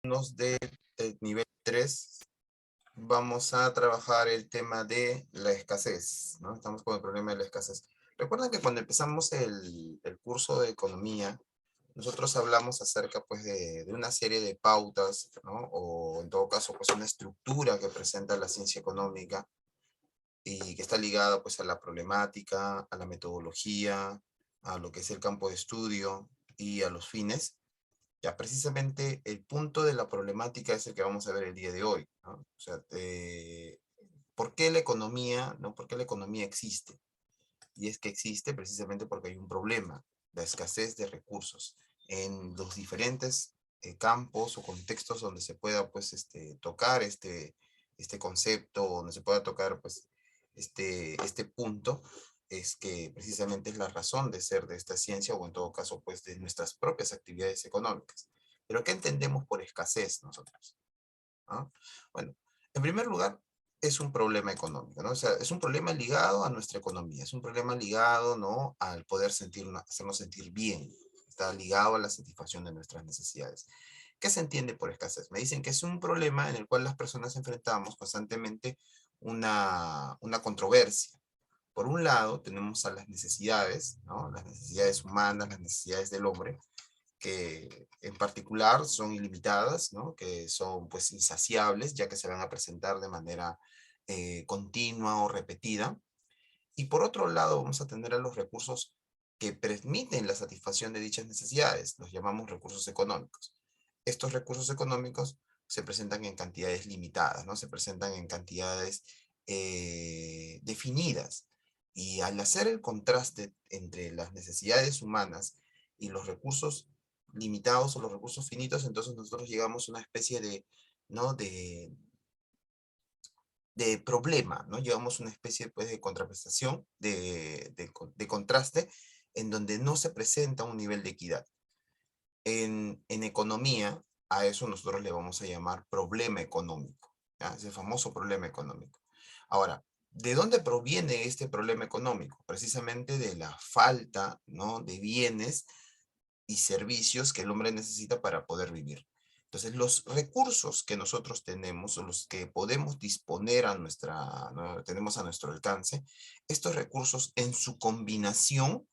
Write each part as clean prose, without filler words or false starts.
Del nivel 3 vamos a trabajar el tema de la escasez, ¿no? Estamos con el problema de la escasez. Recuerden que cuando empezamos el curso de economía, nosotros hablamos acerca pues de una serie de pautas, ¿no? O en todo caso pues una estructura que presenta la ciencia económica y que está ligada pues a la problemática, a la metodología, a lo que es el campo de estudio y a los fines. Ya, precisamente el punto de la problemática es el que vamos a ver el día de hoy, ¿no? O sea, ¿por qué la economía, no? ¿Por qué la economía existe? Y es que existe precisamente porque hay un problema, la escasez de recursos en los diferentes campos o contextos donde se pueda, pues, tocar este concepto, donde se pueda tocar, pues, este punto, es que precisamente es la razón de ser de esta ciencia, o en todo caso, pues, de nuestras propias actividades económicas. Pero, ¿qué entendemos por escasez nosotros? ¿No? Bueno, en primer lugar, es un problema económico, ¿no? O sea, es un problema ligado a nuestra economía, es un problema ligado, ¿no? Al poder hacernos sentir bien, está ligado a la satisfacción de nuestras necesidades. ¿Qué se entiende por escasez? Me dicen que es un problema en el cual las personas enfrentamos constantemente una controversia. Por un lado, tenemos a las necesidades, ¿no? Las necesidades humanas, las necesidades del hombre, que en particular son ilimitadas, ¿no? Que son pues insaciables, ya que se van a presentar de manera continua o repetida. Y por otro lado vamos a tener a los recursos que permiten la satisfacción de dichas necesidades, los llamamos recursos económicos. Estos recursos económicos se presentan en cantidades limitadas, ¿no? Se presentan en cantidades definidas. Y al hacer el contraste entre las necesidades humanas y los recursos limitados o los recursos finitos, entonces nosotros llegamos a una especie de, ¿no? De problema, ¿no? Llevamos una especie pues, de contraprestación, de contraste, en donde no se presenta un nivel de equidad. En economía, a eso nosotros le vamos a llamar problema económico, ¿ya? Ese famoso problema económico. Ahora, ¿de dónde proviene este problema económico? Precisamente de la falta, ¿no? De bienes y servicios que el hombre necesita para poder vivir. Entonces, los recursos que nosotros tenemos o los que podemos disponer ¿no? Tenemos a nuestro alcance, estos recursos en su combinación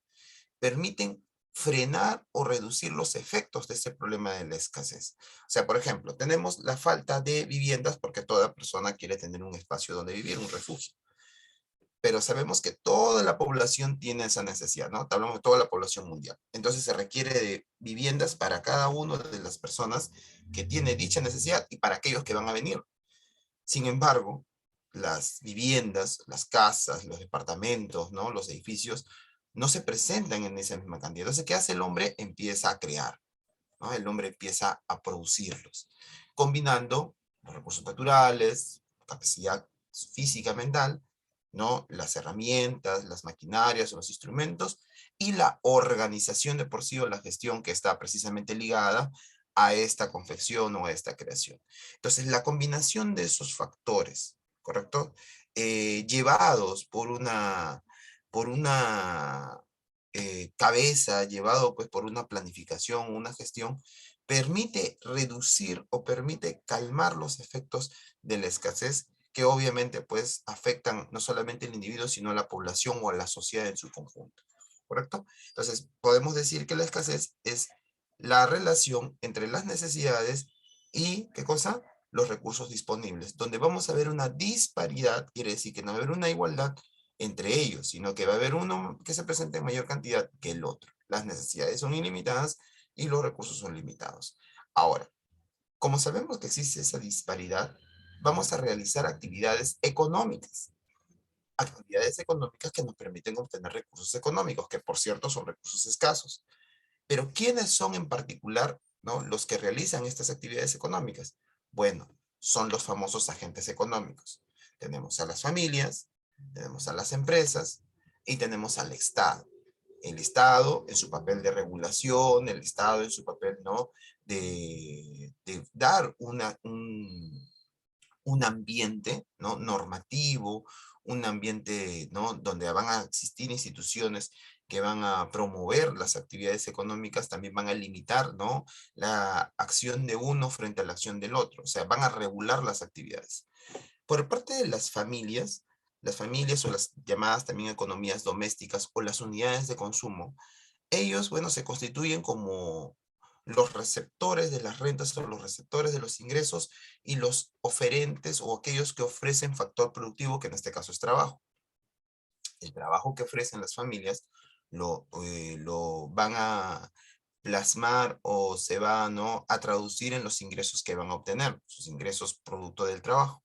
permiten frenar o reducir los efectos de este problema de la escasez. O sea, por ejemplo, tenemos la falta de viviendas porque toda persona quiere tener un espacio donde vivir, un refugio, pero sabemos que toda la población tiene esa necesidad, ¿no? Hablamos de toda la población mundial. Entonces se requiere de viviendas para cada una de las personas que tiene dicha necesidad y para aquellos que van a venir. Sin embargo, las viviendas, las casas, los departamentos, ¿no? Los edificios, no se presentan en esa misma cantidad. Entonces, ¿qué hace el hombre? Empieza a crear, ¿no? El hombre empieza a producirlos, combinando los recursos naturales, capacidad física, mental, ¿no? Las herramientas, las maquinarias, los instrumentos y la organización de por sí o la gestión que está precisamente ligada a esta confección o a esta creación. Entonces, la combinación de esos factores, ¿correcto? Llevados por una cabeza, llevado pues por una planificación, una gestión, permite reducir o permite calmar los efectos de la escasez que obviamente pues afectan no solamente al individuo, sino a la población o a la sociedad en su conjunto, ¿correcto? Entonces, podemos decir que la escasez es la relación entre las necesidades y, ¿qué cosa? Los recursos disponibles, donde vamos a ver una disparidad, quiere decir que no va a haber una igualdad entre ellos, sino que va a haber uno que se presente en mayor cantidad que el otro. Las necesidades son ilimitadas y los recursos son limitados. Ahora, como sabemos que existe esa disparidad, vamos a realizar actividades económicas que nos permiten obtener recursos económicos, que por cierto son recursos escasos. Pero ¿quiénes son en particular, ¿no? Los que realizan estas actividades económicas? Bueno, son los famosos agentes económicos. Tenemos a las familias, tenemos a las empresas y tenemos al Estado. El Estado en su papel de regulación, el Estado en su papel, ¿no? de dar un ambiente, ¿no? Normativo, un ambiente, ¿no? Donde van a existir instituciones que van a promover las actividades económicas, también van a limitar, ¿no?, la acción de uno frente a la acción del otro, o sea, van a regular las actividades. Por parte de las familias o las llamadas también economías domésticas o las unidades de consumo, ellos, bueno, se constituyen como los receptores de las rentas o los receptores de los ingresos y los oferentes o aquellos que ofrecen factor productivo, que en este caso es trabajo. El trabajo que ofrecen las familias lo van a plasmar o se va, ¿no?, a traducir en los ingresos que van a obtener, sus ingresos producto del trabajo.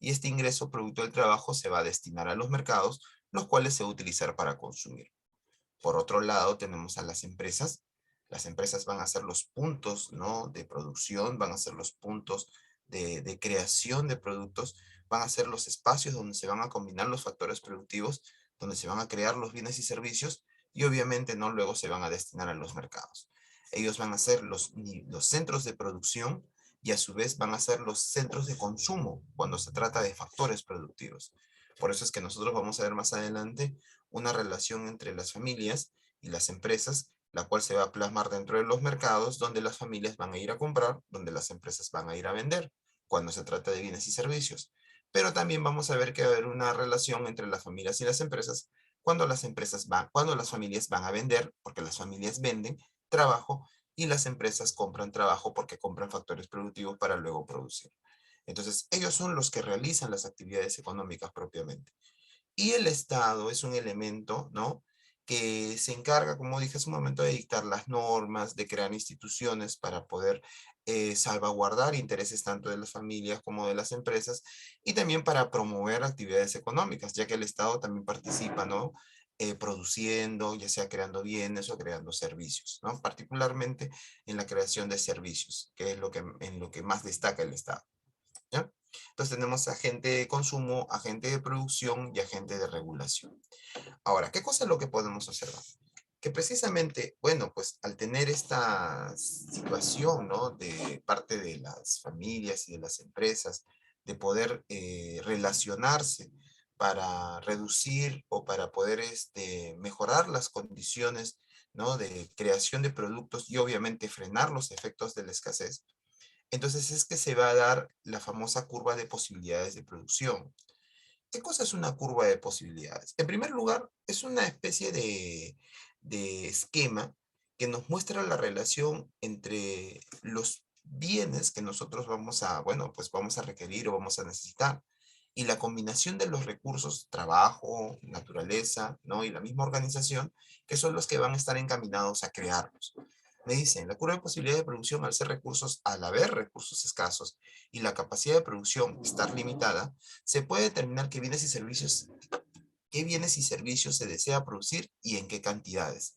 Y este ingreso producto del trabajo se va a destinar a los mercados, los cuales se va a utilizar para consumir. Por otro lado, tenemos a las empresas. Las empresas van a ser los puntos, ¿no?, de producción, van a ser los puntos de creación de productos, van a ser los espacios donde se van a combinar los factores productivos, donde se van a crear los bienes y servicios, y obviamente, ¿no?, luego se van a destinar a los mercados. Ellos van a ser los centros de producción y a su vez van a ser los centros de consumo cuando se trata de factores productivos. Por eso es que nosotros vamos a ver más adelante una relación entre las familias y las empresas, la cual se va a plasmar dentro de los mercados, donde las familias van a ir a comprar, donde las empresas van a ir a vender, cuando se trata de bienes y servicios. Pero también vamos a ver que va a haber una relación entre las familias y las empresas cuando las familias van a vender, porque las familias venden trabajo y las empresas compran trabajo porque compran factores productivos para luego producir. Entonces, ellos son los que realizan las actividades económicas propiamente. Y el Estado es un elemento, ¿no?, que se encarga, como dije hace un momento, de dictar las normas, de crear instituciones para poder salvaguardar intereses tanto de las familias como de las empresas y también para promover actividades económicas, ya que el Estado también participa, ¿no?, produciendo, ya sea creando bienes o creando servicios, ¿no? Particularmente en la creación de servicios, que es en lo que más destaca el Estado, ¿ya? Entonces tenemos agente de consumo, agente de producción y agente de regulación. Ahora, ¿qué cosa es lo que podemos observar? Que precisamente, bueno, pues al tener esta situación, ¿no?, de parte de las familias y de las empresas, de poder relacionarse para reducir o para poder mejorar las condiciones, ¿no?, de creación de productos y obviamente frenar los efectos de la escasez, entonces es que se va a dar la famosa curva de posibilidades de producción. ¿Qué cosa es una curva de posibilidades? En primer lugar, es una especie de esquema que nos muestra la relación entre los bienes que nosotros vamos a, bueno, pues vamos a requerir o vamos a necesitar, y la combinación de los recursos, trabajo, naturaleza, ¿no?, y la misma organización, que son los que van a estar encaminados a crearlos. Me dicen, la curva de posibilidad de producción, al haber recursos escasos y la capacidad de producción estar limitada, se puede determinar qué bienes y servicios se desea producir y en qué cantidades.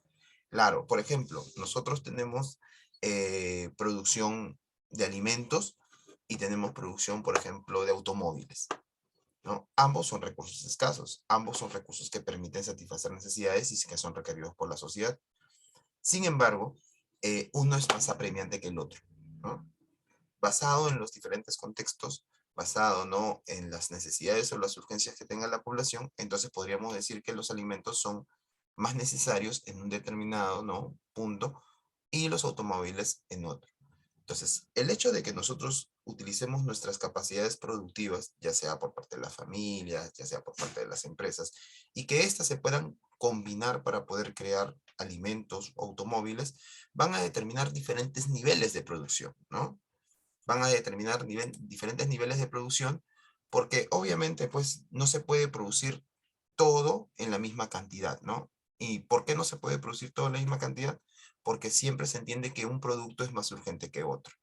Claro, por ejemplo, nosotros tenemos producción de alimentos y tenemos producción, por ejemplo, de automóviles, ¿no? Ambos son recursos escasos, ambos son recursos que permiten satisfacer necesidades y que son requeridos por la sociedad. Sin embargo, uno es más apremiante que el otro, ¿no? Basado en los diferentes contextos, basado, ¿no?, en las necesidades o las urgencias que tenga la población, entonces podríamos decir que los alimentos son más necesarios en un determinado, ¿no?, punto y los automóviles en otro. Entonces, el hecho de que nosotros utilicemos nuestras capacidades productivas, ya sea por parte de las familias, ya sea por parte de las empresas, y que éstas se puedan combinar para poder crear alimentos o automóviles, van a determinar diferentes niveles de producción, ¿no? Van a determinar diferentes niveles de producción, porque obviamente pues no se puede producir todo en la misma cantidad, ¿no? ¿Y por qué no se puede producir todo en la misma cantidad? Porque siempre se entiende que un producto es más urgente que otro.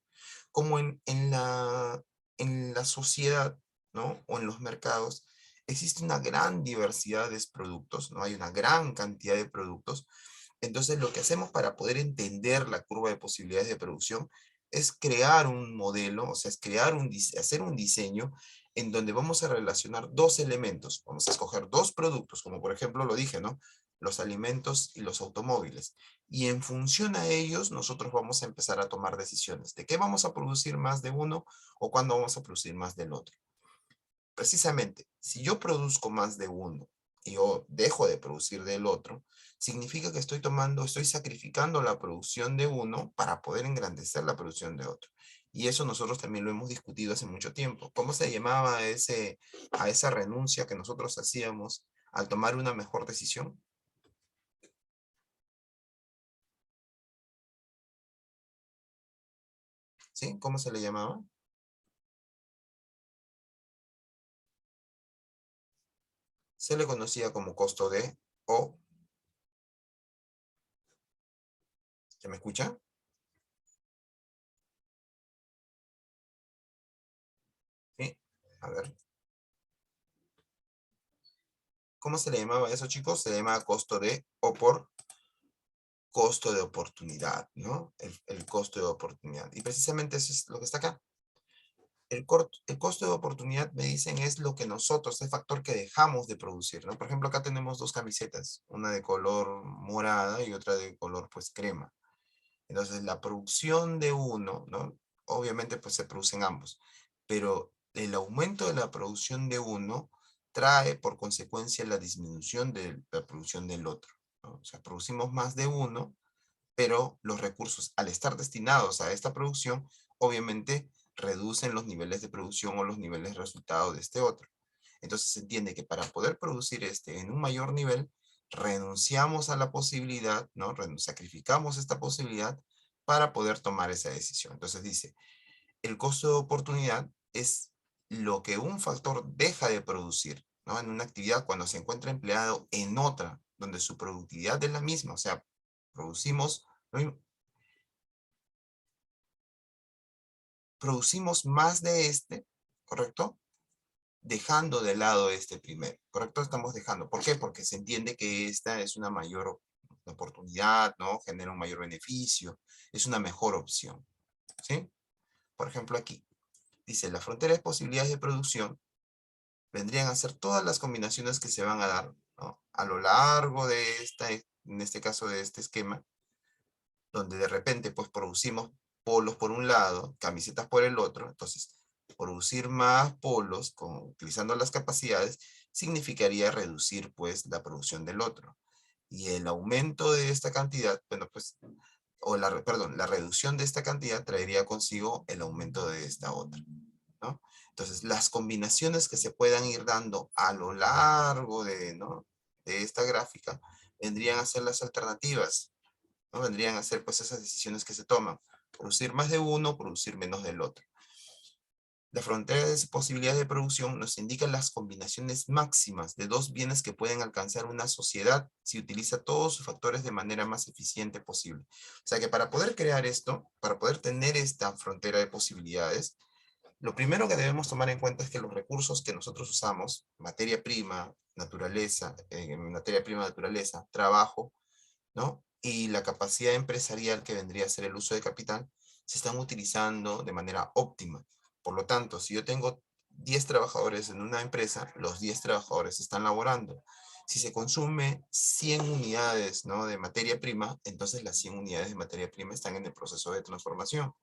Como en la sociedad, ¿no?, o en los mercados, existe una gran diversidad de productos, ¿no? Hay una gran cantidad de productos. Entonces, lo que hacemos para poder entender la curva de posibilidades de producción es crear un modelo, o sea, es hacer un diseño en donde vamos a relacionar dos elementos. Vamos a escoger dos productos, como por ejemplo lo dije, ¿no?, los alimentos y los automóviles. Y en función a ellos, nosotros vamos a empezar a tomar decisiones de qué vamos a producir más de uno o cuándo vamos a producir más del otro. Precisamente, si yo produzco más de uno y yo dejo de producir del otro, significa que estoy sacrificando la producción de uno para poder engrandecer la producción de otro. Y eso nosotros también lo hemos discutido hace mucho tiempo. ¿Cómo se llamaba a esa renuncia que nosotros hacíamos al tomar una mejor decisión? ¿Sí? ¿Cómo se le llamaba? Se le conocía como costo de, o, ¿se me escucha? Sí. A ver, ¿cómo se le llamaba a eso, chicos? Se le llamaba costo de, o por costo de oportunidad, ¿no? El costo de oportunidad. Y precisamente eso es lo que está acá. El costo de oportunidad, me dicen, es lo que nosotros, el factor que dejamos de producir, ¿no? Por ejemplo, acá tenemos dos camisetas, una de color morada y otra de color, pues, crema. Entonces, la producción de uno, ¿no? Obviamente, pues, se producen ambos, pero el aumento de la producción de uno trae por consecuencia la disminución de la producción del otro, ¿no? O sea, producimos más de uno, pero los recursos, al estar destinados a esta producción, obviamente reducen los niveles de producción o los niveles de resultado de este otro. Entonces se entiende que para poder producir este en un mayor nivel, renunciamos a la posibilidad, ¿no? Sacrificamos esta posibilidad para poder tomar esa decisión. Entonces dice, el costo de oportunidad es lo que un factor deja de producir, ¿no? En una actividad cuando se encuentra empleado en otra, donde su productividad es la misma, o sea, producimos, ¿no? Producimos más de este, ¿correcto? Dejando de lado este primero, ¿correcto? Estamos dejando. ¿Por qué? Porque se entiende que esta es una mayor oportunidad, ¿no? Genera un mayor beneficio, es una mejor opción, ¿sí? Por ejemplo, aquí dice, la frontera de posibilidades de producción vendrían a ser todas las combinaciones que se van a dar, ¿no? A lo largo de en este caso de este esquema, donde de repente pues producimos polos por un lado, camisetas por el otro, entonces producir más polos utilizando las capacidades significaría reducir pues la producción del otro. Y el aumento de esta cantidad, bueno pues, perdón, la reducción de esta cantidad traería consigo el aumento de esta otra, ¿no? Entonces las combinaciones que se puedan ir dando a lo largo ¿no? de esta gráfica vendrían a ser las alternativas, ¿no? Vendrían a ser pues esas decisiones que se toman. Producir más de uno, producir menos del otro. La frontera de posibilidades de producción nos indica las combinaciones máximas de dos bienes que pueden alcanzar una sociedad si utiliza todos sus factores de manera más eficiente posible. O sea que para poder crear esto, para poder tener esta frontera de posibilidades, lo primero que debemos tomar en cuenta es que los recursos que nosotros usamos, materia prima, naturaleza, trabajo, ¿no? Y la capacidad empresarial que vendría a ser el uso de capital, se están utilizando de manera óptima. Por lo tanto, si yo tengo 10 trabajadores en una empresa, los 10 trabajadores están laborando. Si se consume 100 unidades, ¿no? de materia prima, entonces las 100 unidades de materia prima están en el proceso de transformación.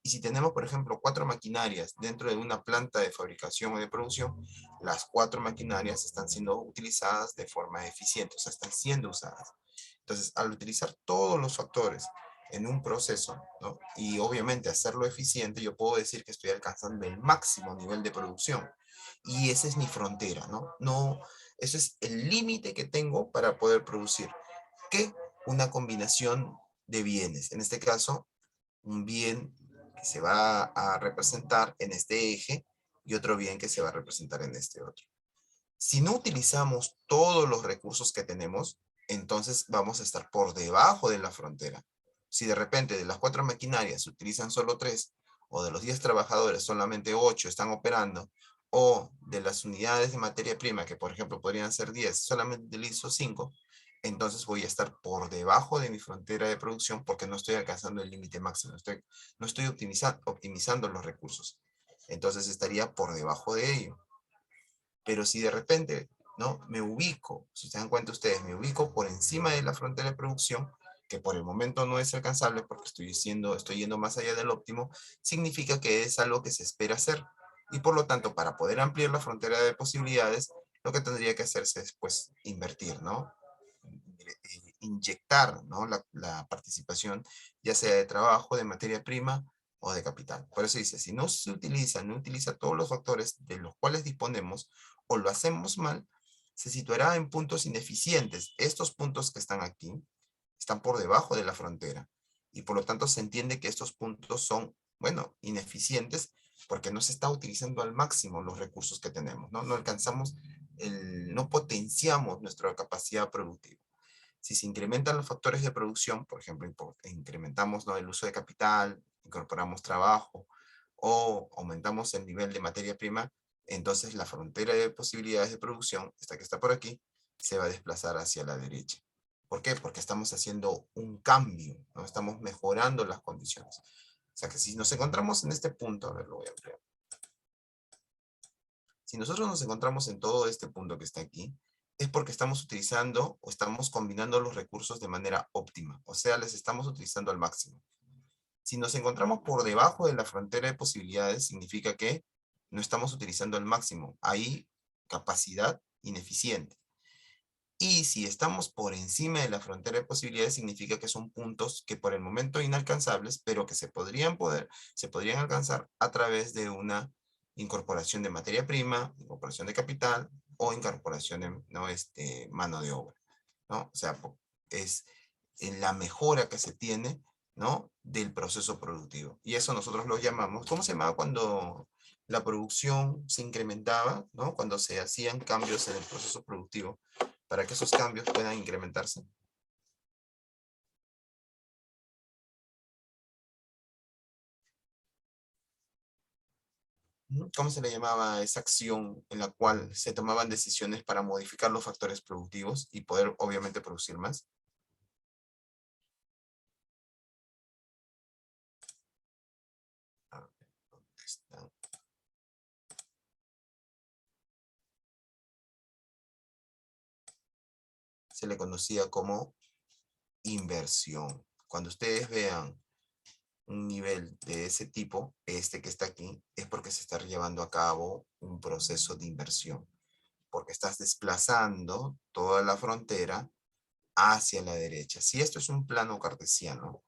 Y si tenemos, por ejemplo, 4 maquinarias dentro de una planta de fabricación o de producción, las 4 maquinarias están siendo utilizadas de forma eficiente, o sea, están siendo usadas. Entonces, al utilizar todos los factores en un proceso, ¿no? Y obviamente hacerlo eficiente, yo puedo decir que estoy alcanzando el máximo nivel de producción. Y esa es mi frontera, ¿no? No, eso es el límite que tengo para poder producir. ¿Qué? Una combinación de bienes. En este caso, un bien que se va a representar en este eje y otro bien que se va a representar en este otro. Si no utilizamos todos los recursos que tenemos, entonces vamos a estar por debajo de la frontera. Si de repente de las 4 maquinarias se utilizan solo 3, o de los 10 trabajadores solamente 8 están operando, o de las unidades de materia prima, que por ejemplo podrían ser 10, solamente utilizo 5, entonces voy a estar por debajo de mi frontera de producción porque no estoy alcanzando el límite máximo, no estoy optimizando los recursos. Entonces estaría por debajo de ello. Pero si de repente, ¿no? Me ubico, si se dan cuenta ustedes, me ubico por encima de la frontera de producción, que por el momento no es alcanzable porque estoy yendo más allá del óptimo, significa que es algo que se espera hacer. Y por lo tanto, para poder ampliar la frontera de posibilidades, lo que tendría que hacerse es, pues, invertir, ¿no? Inyectar, ¿no? La participación, ya sea de trabajo, de materia prima o de capital. Por eso dice, si no se utiliza, no utiliza todos los factores de los cuales disponemos o lo hacemos mal, se situará en puntos ineficientes. Estos puntos que están aquí están por debajo de la frontera y por lo tanto se entiende que estos puntos son, bueno, ineficientes porque no se está utilizando al máximo los recursos que tenemos, ¿no? No alcanzamos, no potenciamos nuestra capacidad productiva. Si se incrementan los factores de producción, por ejemplo, incrementamos, ¿no?, el uso de capital, incorporamos trabajo o aumentamos el nivel de materia prima, entonces la frontera de posibilidades de producción, esta que está por aquí, se va a desplazar hacia la derecha. ¿Por qué? Porque estamos haciendo un cambio, ¿no? Estamos mejorando las condiciones. O sea que si nos encontramos en este punto, a ver, lo voy a ampliar. Si nosotros nos encontramos en todo este punto que está aquí, es porque estamos utilizando o estamos combinando los recursos de manera óptima, o sea, les estamos utilizando al máximo. Si nos encontramos por debajo de la frontera de posibilidades, significa que no estamos utilizando al máximo. Hay capacidad ineficiente. Y si estamos por encima de la frontera de posibilidades, significa que son puntos que por el momento inalcanzables, pero que se podrían alcanzar a través de una incorporación de materia prima, incorporación de capital o incorporación de, ¿no?, mano de obra, ¿no? O sea, es la mejora que se tiene, ¿no?, del proceso productivo. Y eso nosotros lo llamamos, ¿cómo se llamaba cuando la producción se incrementaba, ¿no? Cuando se hacían cambios en el proceso productivo para que esos cambios puedan incrementarse. Ujú. ¿Cómo se le llamaba esa acción en la cual se tomaban decisiones para modificar los factores productivos y poder, obviamente, producir más? A ver, ¿dónde está? Se le conocía como inversión. Cuando ustedes vean un nivel de ese tipo, este que está aquí, es porque se está llevando a cabo un proceso de inversión, porque estás desplazando toda la frontera hacia la derecha. Si esto es un plano cartesiano,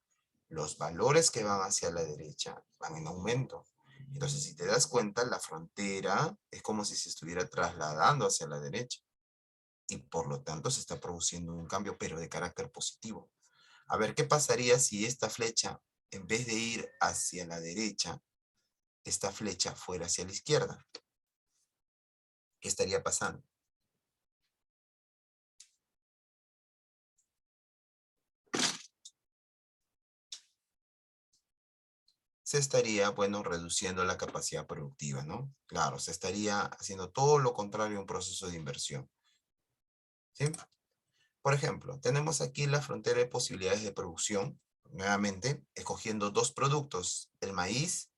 los valores que van hacia la derecha van en aumento. Entonces, si te das cuenta, la frontera es como si se estuviera trasladando hacia la derecha y por lo tanto se está produciendo un cambio, pero de carácter positivo. A ver, ¿qué pasaría si esta flecha, en vez de ir hacia la derecha, esta flecha fuera hacia la izquierda? ¿Qué estaría pasando? Se estaría, bueno, reduciendo la capacidad productiva, ¿no? Claro, se estaría haciendo todo lo contrario a un proceso de inversión, ¿sí? Por ejemplo, tenemos aquí la frontera de posibilidades de producción, nuevamente, escogiendo dos productos, el maíz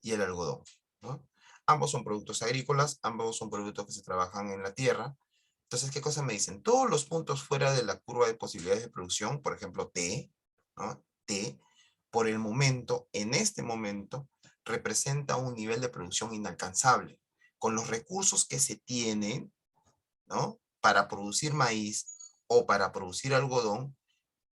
y el algodón, ¿no? Ambos son productos agrícolas, ambos son productos que se trabajan en la tierra. Entonces, ¿qué cosa me dicen? Todos los puntos fuera de la curva de posibilidades de producción, por ejemplo, T, ¿no?, T, por el momento, en este momento, representa un nivel de producción inalcanzable. Con los recursos que se tienen, ¿no?, para producir maíz o para producir algodón,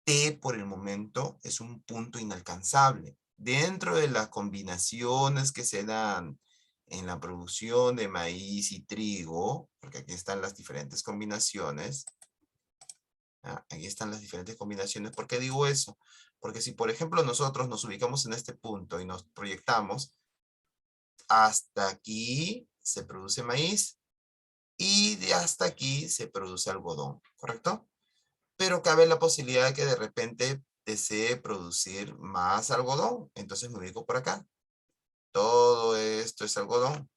T por el momento es un punto inalcanzable. Dentro de las combinaciones que se dan en la producción de maíz y trigo, porque aquí están las diferentes combinaciones, ¿ah? Aquí están las diferentes combinaciones. ¿Por qué digo eso? Porque si, por ejemplo, nosotros nos ubicamos en este punto y nos proyectamos, hasta aquí se produce maíz y de hasta aquí se produce algodón, ¿correcto? Pero cabe la posibilidad de que de repente desee producir más algodón. Entonces me ubico por acá. Todo esto es algodón,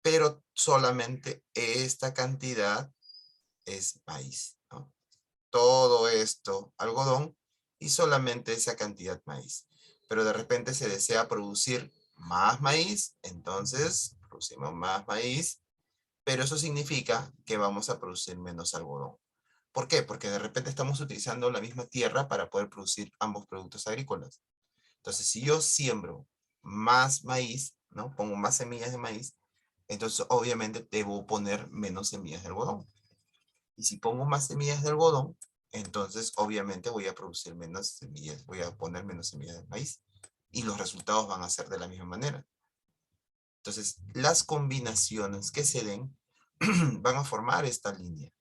pero solamente esta cantidad es maíz, ¿no? Todo esto algodón y solamente esa cantidad maíz. Pero de repente se desea producir más maíz, entonces producimos más maíz, pero eso significa que vamos a producir menos algodón. ¿Por qué? Porque de repente estamos utilizando la misma tierra para poder producir ambos productos agrícolas. Entonces, si yo siembro más maíz, ¿no?, pongo más semillas de maíz, Entonces, obviamente, debo poner menos semillas de algodón. Y si pongo más semillas de algodón, entonces, obviamente, voy a producir menos semillas, voy a poner menos semillas de maíz. Y los resultados van a ser de la misma manera. Entonces, las combinaciones que se den van a formar esta línea,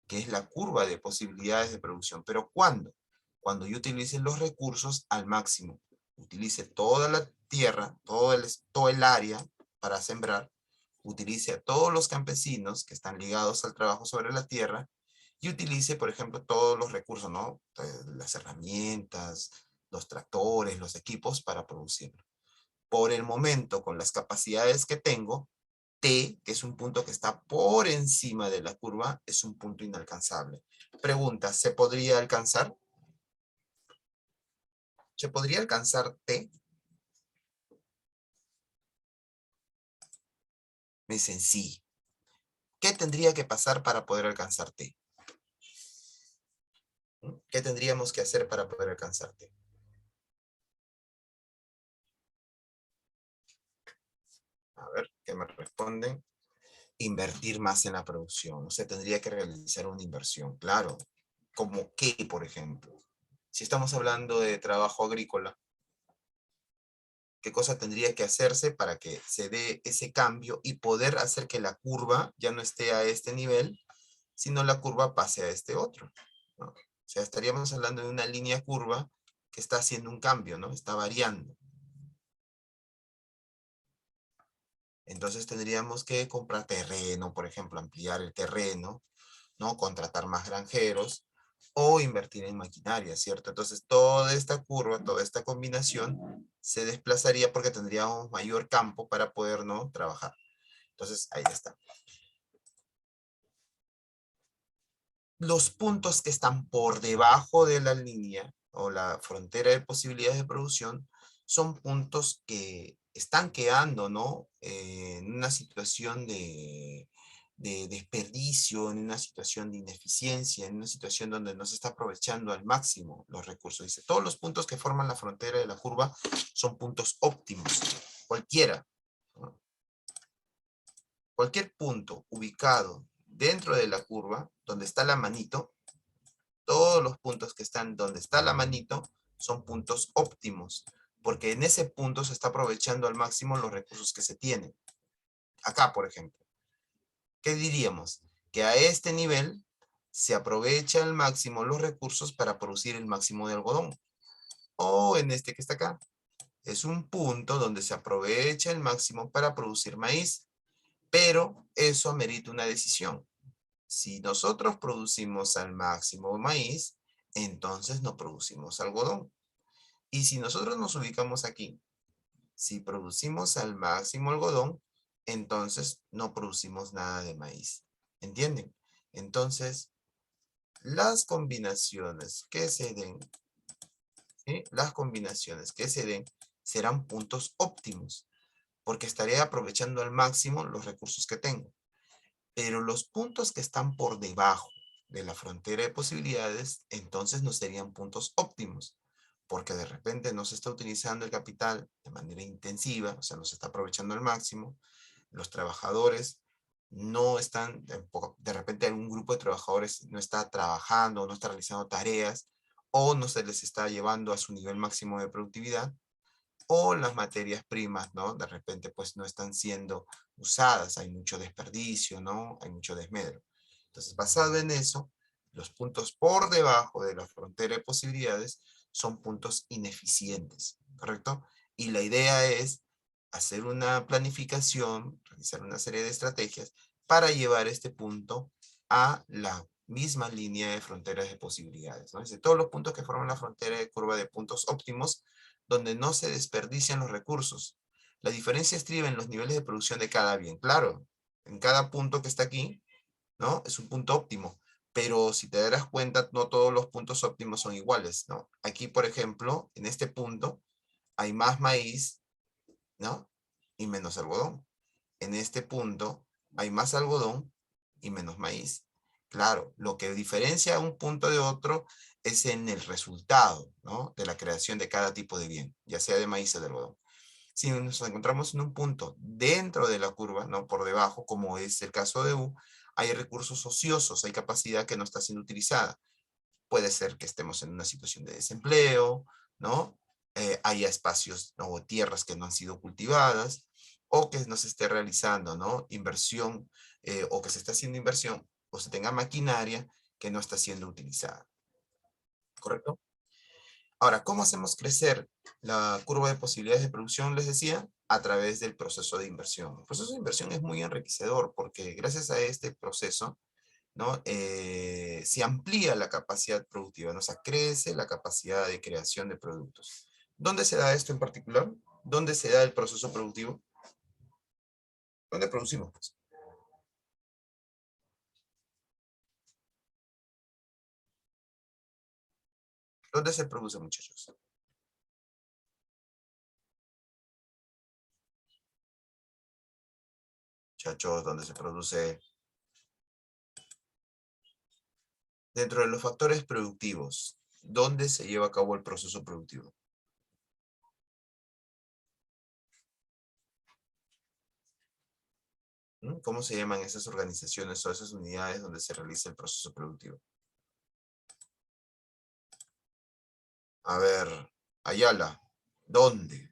que es la curva de posibilidades de producción. ¿Pero cuándo? Cuando yo utilice los recursos al máximo. Utilice toda la tierra, todo el área para sembrar, utilice a todos los campesinos que están ligados al trabajo sobre la tierra y utilice, por ejemplo, todos los recursos, ¿no? Las herramientas, los tractores, los equipos para producirlo. Por el momento, con las capacidades que tengo, T, que es un punto que está por encima de la curva, es un punto inalcanzable. Pregunta, ¿se podría alcanzar? ¿Se podría alcanzar T? Me dicen sí. ¿Qué tendría que pasar para poder alcanzar T? ¿Qué tendríamos que hacer para poder alcanzar T? A ver, ¿qué me responden? Invertir más en la producción. O sea, tendría que realizar una inversión, claro. ¿Como qué, por ejemplo? Si estamos hablando de trabajo agrícola, ¿qué cosa tendría que hacerse para que se dé ese cambio y poder hacer que la curva ya no esté a este nivel, sino la curva pase a este otro, ¿no? O sea, estaríamos hablando de una línea curva que está haciendo un cambio, ¿no? Está variando. Entonces tendríamos que comprar terreno, por ejemplo, ampliar el terreno, ¿no? Contratar más granjeros o invertir en maquinaria, ¿cierto? Entonces toda esta curva, toda esta combinación se desplazaría porque tendríamos mayor campo para poder, ¿no? Trabajar. Entonces ahí está. Los puntos que están por debajo de la línea o la frontera de posibilidades de producción son puntos que están quedando, ¿no? En una situación de desperdicio, en una situación de ineficiencia, en una situación donde no se está aprovechando al máximo los recursos. Dice, todos los puntos que forman la frontera de la curva son puntos óptimos, cualquiera, ¿no? Cualquier punto ubicado dentro de la curva, donde está la manito, todos los puntos que están donde está la manito son puntos óptimos, porque en ese punto se está aprovechando al máximo los recursos que se tienen. Acá, por ejemplo, ¿qué diríamos? Que a este nivel se aprovecha al máximo los recursos para producir el máximo de algodón. O en este que está acá, es un punto donde se aprovecha el máximo para producir maíz, pero eso amerita una decisión. Si nosotros producimos al máximo maíz, entonces no producimos algodón. Y si nosotros nos ubicamos aquí, si producimos al máximo algodón, entonces no producimos nada de maíz. ¿Entienden? Entonces, las combinaciones que se den, ¿sí? Las combinaciones que se den serán puntos óptimos, porque estaré aprovechando al máximo los recursos que tengo. Pero los puntos que están por debajo de la frontera de posibilidades, entonces no serían puntos óptimos, porque de repente no se está utilizando el capital de manera intensiva, o sea, no se está aprovechando al máximo, los trabajadores no están, de repente algún grupo de trabajadores no está trabajando, no está realizando tareas, o no se les está llevando a su nivel máximo de productividad, o las materias primas, ¿no? De repente, pues no están siendo usadas, hay mucho desperdicio, ¿no? Hay mucho desmedro. Entonces, basado en eso, los puntos por debajo de la frontera de posibilidades son puntos ineficientes, ¿correcto? Y la idea es hacer una planificación, realizar una serie de estrategias para llevar este punto a la misma línea de fronteras de posibilidades, ¿no? Es decir, todos los puntos que forman la frontera de curva de puntos óptimos donde no se desperdician los recursos. La diferencia estriba en los niveles de producción de cada bien. Claro, en cada punto que está aquí, ¿no? Es un punto óptimo. Pero si te darás cuenta, no todos los puntos óptimos son iguales, ¿no? Aquí, por ejemplo, en este punto, hay más maíz, ¿no? Y menos algodón. En este punto, hay más algodón y menos maíz. Claro, lo que diferencia un punto de otro es en el resultado, ¿no? De la creación de cada tipo de bien, ya sea de maíz o de algodón. Si nos encontramos en un punto dentro de la curva, ¿no? Por debajo, como es el caso de U, hay recursos ociosos, hay capacidad que no está siendo utilizada. Puede ser que estemos en una situación de desempleo, ¿no? Haya espacios, ¿no? O tierras que no han sido cultivadas, o que no se esté realizando, ¿no? Inversión, o que se está haciendo inversión, o se tenga maquinaria que no está siendo utilizada. ¿Correcto? Ahora, ¿cómo hacemos crecer la curva de posibilidades de producción? Les decía, a través del proceso de inversión. El proceso de inversión es muy enriquecedor porque gracias a este proceso, ¿no? Se amplía la capacidad productiva, ¿no? O sea, crece la capacidad de creación de productos. ¿Dónde se da esto en particular? ¿Dónde se da el proceso productivo? ¿Dónde producimos? Pues? ¿Dónde se produce, muchachos? Muchachos, ¿dónde se produce? Dentro de los factores productivos, ¿dónde se lleva a cabo el proceso productivo? ¿Mm? ¿Cómo se llaman esas organizaciones o esas unidades donde se realiza el proceso productivo? A ver, Ayala, ¿dónde?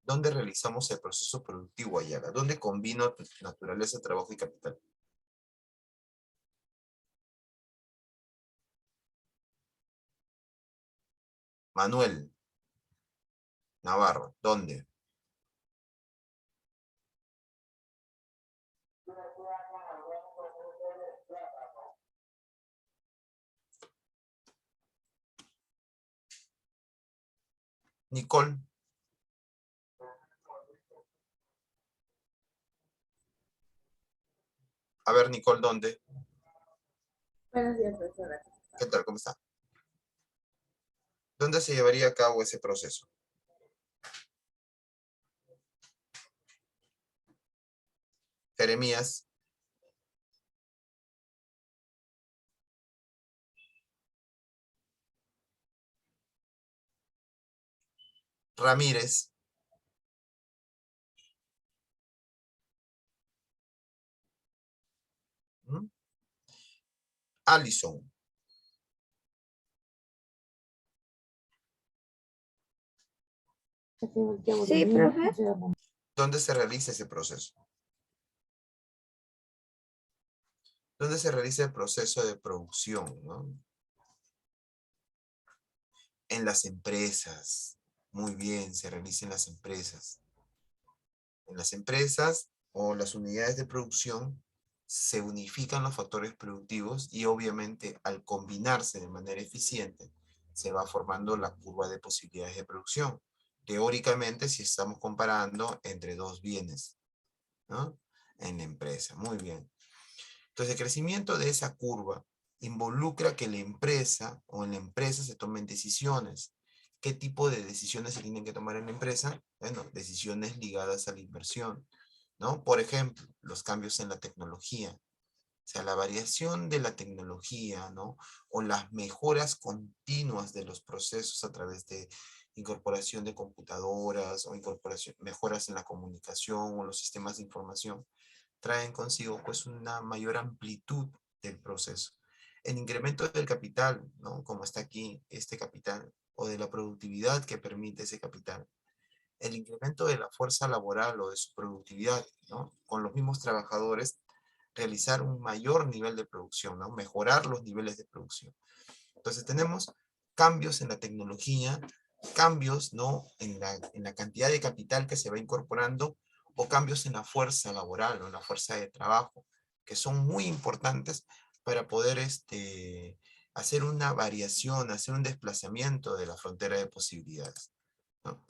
¿Dónde realizamos el proceso productivo, Ayala? ¿Dónde combino naturaleza, trabajo y capital? Manuel Navarro, ¿dónde? Nicole, a ver, Nicole, ¿dónde? Buenos días, profesora. ¿Qué tal? ¿Cómo está? ¿Dónde se llevaría a cabo ese proceso? Jeremías, Ramírez, ¿m? Allison, Sí, profe. ¿dónde se realiza ese proceso? ¿Dónde se realiza el proceso de producción, ¿no? En las empresas. Muy bien, se realiza en las empresas. En las empresas o las unidades de producción se unifican los factores productivos y obviamente al combinarse de manera eficiente se va formando la curva de posibilidades de producción. Teóricamente, si estamos comparando entre dos bienes, ¿no? En la empresa. Muy bien. Entonces, el crecimiento de esa curva involucra que la empresa o en la empresa se tomen decisiones. ¿Qué tipo de decisiones se tienen que tomar en la empresa? Bueno, decisiones ligadas a la inversión, ¿no? Por ejemplo, los cambios en la tecnología, o sea, la variación de la tecnología, ¿no? O las mejoras continuas de los procesos a través de incorporación de computadoras o incorporación, mejoras en la comunicación o los sistemas de información traen consigo pues una mayor amplitud del proceso. El incremento del capital, ¿no? Como está aquí este capital, o de la productividad que permite ese capital. El incremento de la fuerza laboral o de su productividad, ¿no? Con los mismos trabajadores, realizar un mayor nivel de producción, ¿no? Mejorar los niveles de producción. Entonces tenemos cambios en la tecnología, cambios, ¿no? En la cantidad de capital que se va incorporando o cambios en la fuerza laboral o en la fuerza de trabajo, que son muy importantes para poder hacer una variación, hacer un desplazamiento de la frontera de posibilidades, ¿no?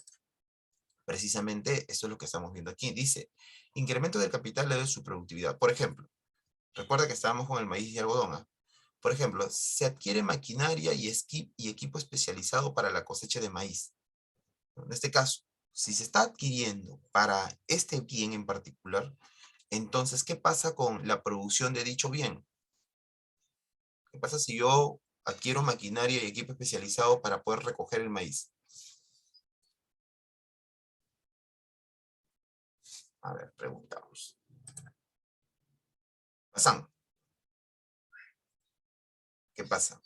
Precisamente eso es lo que estamos viendo aquí. Dice, incremento del capital de su productividad. Por ejemplo, recuerda que estábamos con el maíz y algodón, ¿ah? Por ejemplo, se adquiere maquinaria y equipo especializado para la cosecha de maíz. En este caso, si se está adquiriendo para este bien en particular, entonces, ¿qué pasa con la producción de dicho bien? ¿Qué pasa si yo adquiero maquinaria y equipo especializado para poder recoger el maíz? A ver, preguntamos. Pasan. ¿Qué pasa?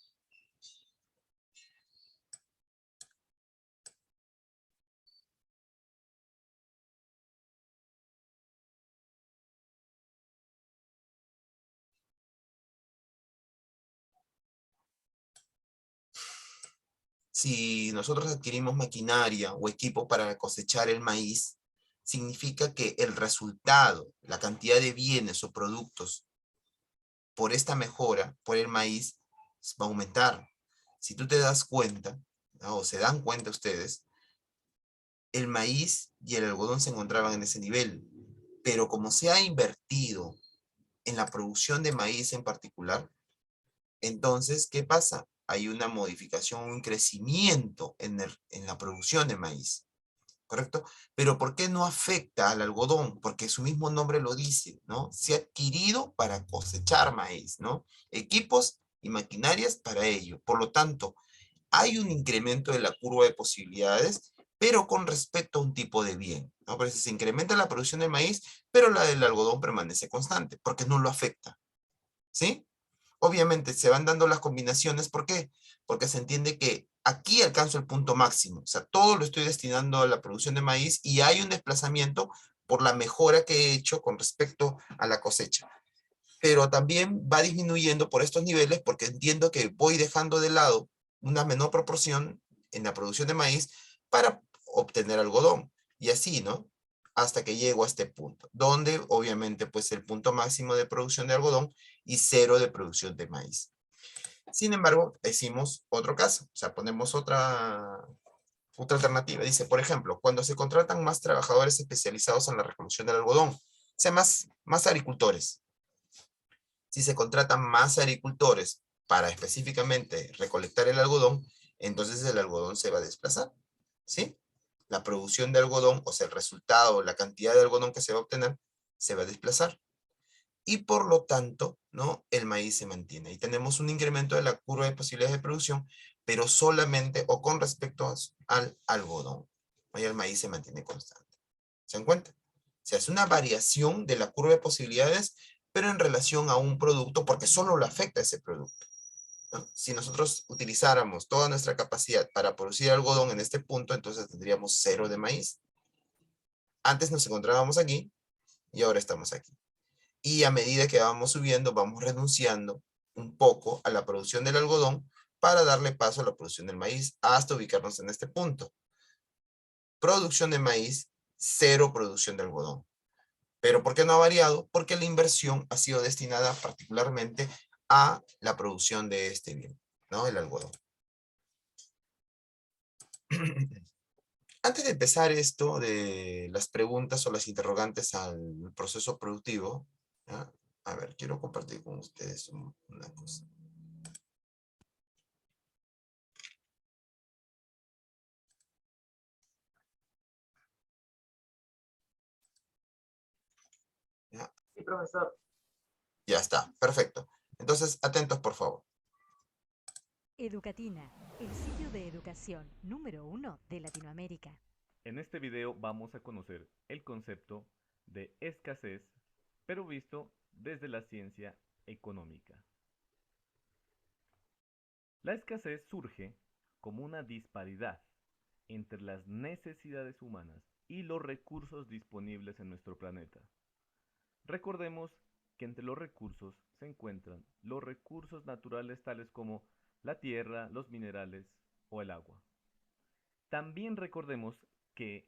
Si nosotros adquirimos maquinaria o equipo para cosechar el maíz, significa que el resultado, la cantidad de bienes o productos por esta mejora, por el maíz, va a aumentar. Si tú te das cuenta, ¿no? O se dan cuenta ustedes, el maíz y el algodón se encontraban en ese nivel, pero como se ha invertido en la producción de maíz en particular, entonces, ¿qué pasa? Hay una modificación, un crecimiento en la producción de maíz, ¿correcto? Pero ¿por qué no afecta al algodón? Porque su mismo nombre lo dice, ¿no? Se ha adquirido para cosechar maíz, ¿no? Equipos y maquinarias para ello. Por lo tanto, hay un incremento de la curva de posibilidades, pero con respecto a un tipo de bien, ¿no? Por eso se incrementa la producción de maíz, pero la del algodón permanece constante, porque no lo afecta, ¿sí? Obviamente se van dando las combinaciones, ¿por qué? Porque se entiende que aquí alcanzo el punto máximo, o sea, todo lo estoy destinando a la producción de maíz y hay un desplazamiento por la mejora que he hecho con respecto a la cosecha. Pero también va disminuyendo por estos niveles porque entiendo que voy dejando de lado una menor proporción en la producción de maíz para obtener algodón. Y así, ¿no? Hasta que llego a este punto, donde obviamente pues el punto máximo de producción de algodón y cero de producción de maíz. Sin embargo, decimos otro caso, o sea, ponemos otra alternativa. Dice, por ejemplo, cuando se contratan más trabajadores especializados en la recolección del algodón, o sea, más agricultores. Si se contratan más agricultores para específicamente recolectar el algodón, entonces el algodón se va a desplazar, ¿sí? La producción de algodón, o sea, el resultado, la cantidad de algodón que se va a obtener, se va a desplazar. Y por lo tanto, ¿no? El maíz se mantiene. Y tenemos un incremento de la curva de posibilidades de producción, pero solamente o con respecto al algodón. Ahí el maíz se mantiene constante. ¿Se dan cuenta? O sea, es una variación de la curva de posibilidades, pero en relación a un producto, porque solo lo afecta a ese producto, ¿no? Si nosotros utilizáramos toda nuestra capacidad para producir algodón en este punto, entonces tendríamos cero de maíz. Antes nos encontrábamos aquí y ahora estamos aquí. Y a medida que vamos subiendo, vamos renunciando un poco a la producción del algodón para darle paso a la producción del maíz hasta ubicarnos en este punto. Producción de maíz, cero producción de algodón. ¿Pero por qué no ha variado? Porque la inversión ha sido destinada particularmente a la producción de este bien, ¿no? El algodón. Antes de empezar esto de las preguntas o las interrogantes al proceso productivo, ¿ya? A ver, quiero compartir con ustedes una cosa. ¿Ya? Sí, profesor. Ya está, perfecto. Entonces, atentos, por favor. Educatina, el sitio de educación número 1 de Latinoamérica. En este video vamos a conocer el concepto de escasez, pero visto desde la ciencia económica. La escasez surge como una disparidad entre las necesidades humanas y los recursos disponibles en nuestro planeta. Recordemos que entre los recursos se encuentran los recursos naturales tales como la tierra, los minerales o el agua. También recordemos que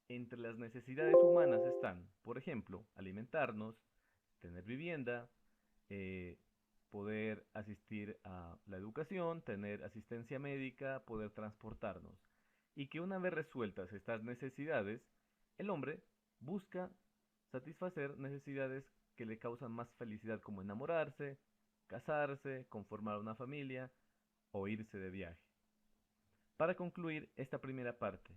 entre las necesidades humanas están, por ejemplo, alimentarnos, tener vivienda, eh, poder asistir a la educación, tener asistencia médica, poder transportarnos. Y que una vez resueltas estas necesidades, el hombre busca satisfacer necesidades que le causan más felicidad como enamorarse, casarse, conformar una familia o irse de viaje. Para concluir esta primera parte,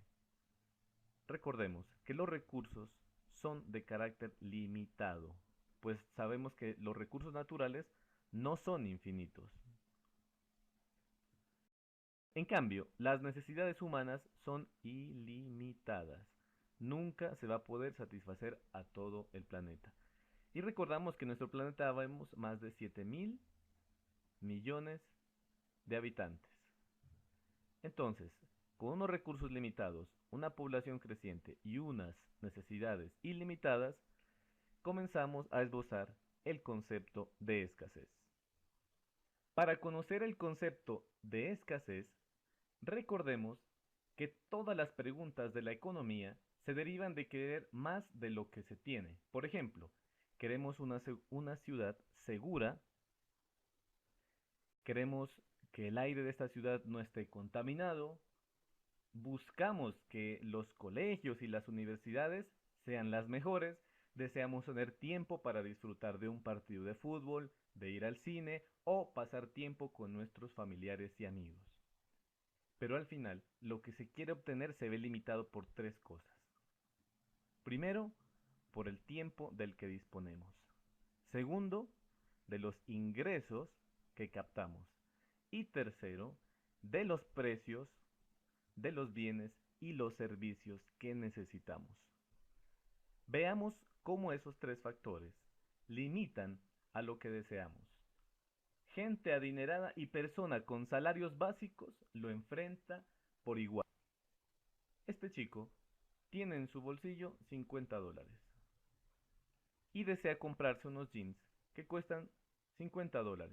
recordemos que los recursos son de carácter limitado, pues sabemos que los recursos naturales no son infinitos. En cambio, las necesidades humanas son ilimitadas. Nunca se va a poder satisfacer a todo el planeta. Y recordamos que en nuestro planeta vemos más de 7.000 millones de habitantes. Entonces, con unos recursos limitados, una población creciente y unas necesidades ilimitadas, comenzamos a esbozar el concepto de escasez. Para conocer el concepto de escasez, recordemos que todas las preguntas de la economía se derivan de querer más de lo que se tiene. Por ejemplo, queremos una ciudad segura, queremos que el aire de esta ciudad no esté contaminado, buscamos que los colegios y las universidades sean las mejores, deseamos tener tiempo para disfrutar de un partido de fútbol, de ir al cine o pasar tiempo con nuestros familiares y amigos. Pero al final, lo que se quiere obtener se ve limitado por tres cosas. Primero, por el tiempo del que disponemos. Segundo, de los ingresos que captamos. Y tercero, de los precios de los bienes y los servicios que necesitamos. Veamos cómo esos tres factores limitan a lo que deseamos. Gente adinerada y persona con salarios básicos lo enfrenta por igual. Este chico tiene en su bolsillo $50 y desea comprarse unos jeans que cuestan $50,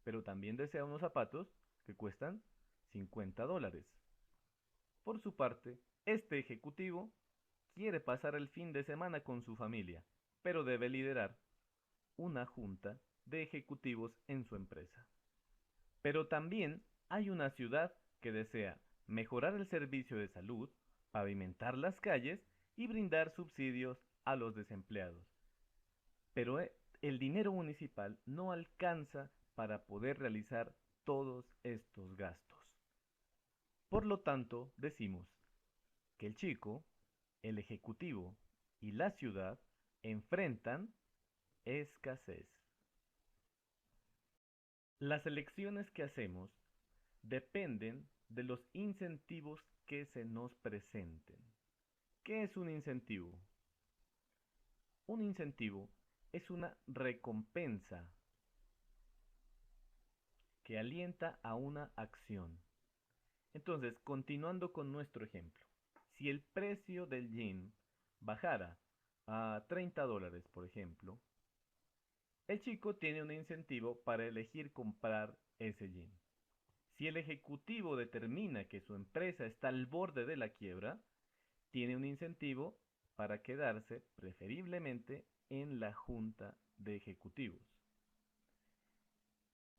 pero también desea unos zapatos que cuestan $50. Por su parte, este ejecutivo quiere pasar el fin de semana con su familia, pero debe liderar una junta de ejecutivos en su empresa. Pero también hay una ciudad que desea mejorar el servicio de salud, pavimentar las calles y brindar subsidios a los desempleados. Pero el dinero municipal no alcanza para poder realizar todos estos gastos. Por lo tanto, decimos que el chico, el ejecutivo y la ciudad enfrentan escasez. Las elecciones que hacemos dependen de los incentivos que se nos presenten. ¿Qué es un incentivo? Un incentivo es una recompensa que alienta a una acción. Entonces, continuando con nuestro ejemplo, si el precio del jean bajara a $30, por ejemplo, el chico tiene un incentivo para elegir comprar ese jean. Si el ejecutivo determina que su empresa está al borde de la quiebra, tiene un incentivo para quedarse preferiblemente en la junta de ejecutivos.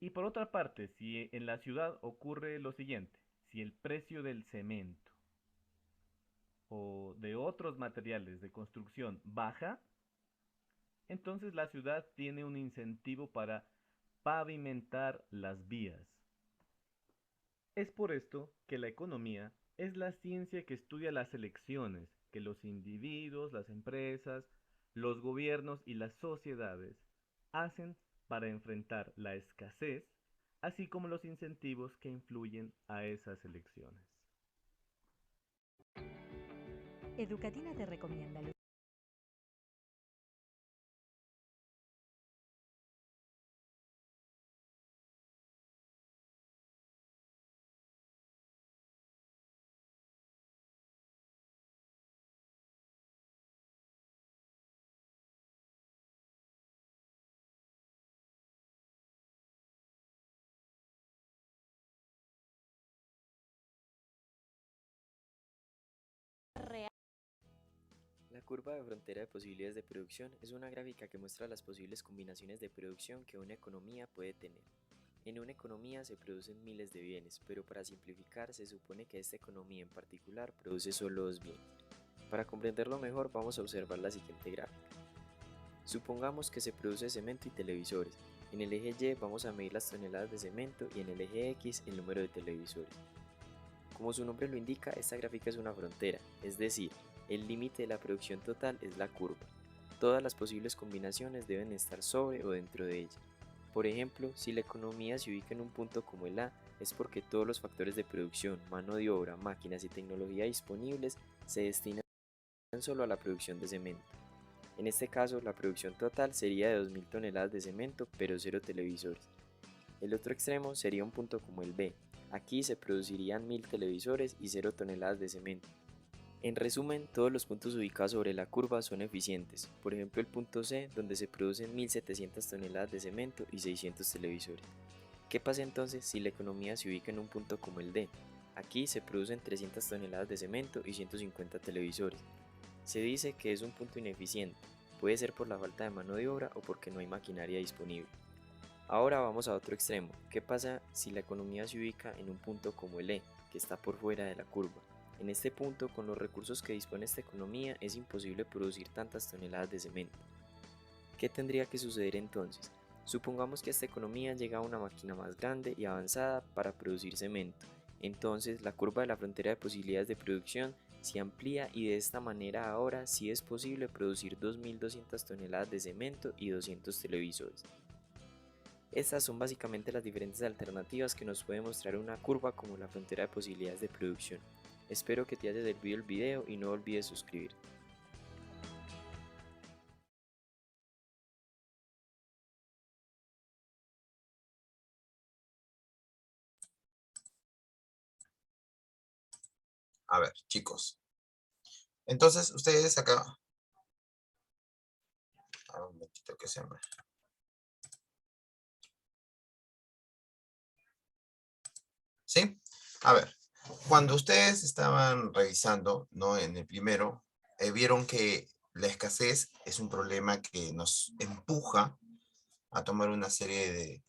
Y por otra parte, si en la ciudad ocurre lo siguiente, si el precio del cemento o de otros materiales de construcción baja, entonces la ciudad tiene un incentivo para pavimentar las vías. Es por esto que la economía es la ciencia que estudia las elecciones que los individuos, las empresas, los gobiernos y las sociedades hacen para enfrentar la escasez, así como los incentivos que influyen a esas elecciones. Educatina te recomienda La curva de frontera de posibilidades de producción es una gráfica que muestra las posibles combinaciones de producción que una economía puede tener. En una economía se producen miles de bienes, pero para simplificar se supone que esta economía en particular produce solo dos bienes. Para comprenderlo mejor vamos a observar la siguiente gráfica. Supongamos que se produce cemento y televisores. En el eje Y vamos a medir las toneladas de cemento y en el eje X el número de televisores. Como su nombre lo indica, esta gráfica es una frontera, es decir, el límite de la producción total es la curva. Todas las posibles combinaciones deben estar sobre o dentro de ella. Por ejemplo, si la economía se ubica en un punto como el A, es porque todos los factores de producción, mano de obra, máquinas y tecnología disponibles se destinan solo a la producción de cemento. En este caso, la producción total sería de 2.000 toneladas de cemento, pero 0 televisores. El otro extremo sería un punto como el B. Aquí se producirían 1.000 televisores y 0 toneladas de cemento. En resumen, todos los puntos ubicados sobre la curva son eficientes. Por ejemplo, el punto C, donde se producen 1.700 toneladas de cemento y 600 televisores. ¿Qué pasa entonces si la economía se ubica en un punto como el D? Aquí se producen 300 toneladas de cemento y 150 televisores. Se dice que es un punto ineficiente, puede ser por la falta de mano de obra o porque no hay maquinaria disponible. Ahora vamos a otro extremo. ¿Qué pasa si la economía se ubica en un punto como el E, que está por fuera de la curva? En este punto, con los recursos que dispone esta economía, es imposible producir tantas toneladas de cemento. ¿Qué tendría que suceder entonces? Supongamos que esta economía llega a una máquina más grande y avanzada para producir cemento. Entonces, la curva de la frontera de posibilidades de producción se amplía y de esta manera ahora sí es posible producir 2.200 toneladas de cemento y 200 televisores. Estas son básicamente las diferentes alternativas que nos puede mostrar una curva como la frontera de posibilidades de producción. Espero que te haya servido el video y no olvides suscribirte. A ver, chicos. Entonces, ustedes acá... A ver, un momentito que se me... ¿Sí? A ver, cuando ustedes estaban revisando, ¿no? En el primero, vieron que la escasez es un problema que nos empuja a tomar una serie de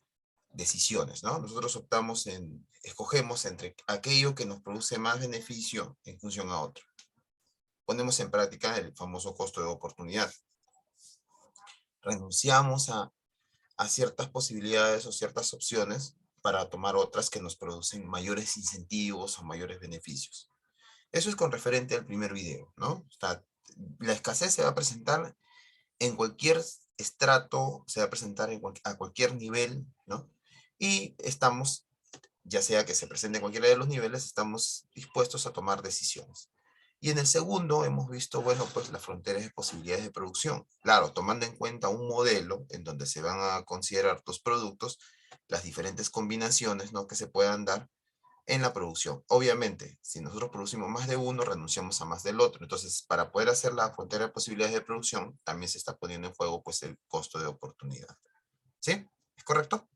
decisiones, ¿no? Nosotros escogemos entre aquello que nos produce más beneficio en función a otro. Ponemos en práctica el famoso costo de oportunidad. Renunciamos a ciertas posibilidades o ciertas opciones para tomar otras que nos producen mayores incentivos o mayores beneficios. Eso es con referente al primer video, ¿no? La escasez se va a presentar en cualquier estrato, se va a presentar a cualquier nivel, ¿no? Y estamos, ya sea que se presente en cualquiera de los niveles, estamos dispuestos a tomar decisiones. Y en el segundo hemos visto, bueno, pues las fronteras de posibilidades de producción. Claro, tomando en cuenta un modelo en donde se van a considerar los productos, las diferentes combinaciones, ¿no?, que se puedan dar en la producción. Obviamente, si nosotros producimos más de uno, renunciamos a más del otro. Entonces, para poder hacer la frontera de posibilidades de producción, también se está poniendo en juego, pues, el costo de oportunidad. ¿Sí? ¿Es correcto?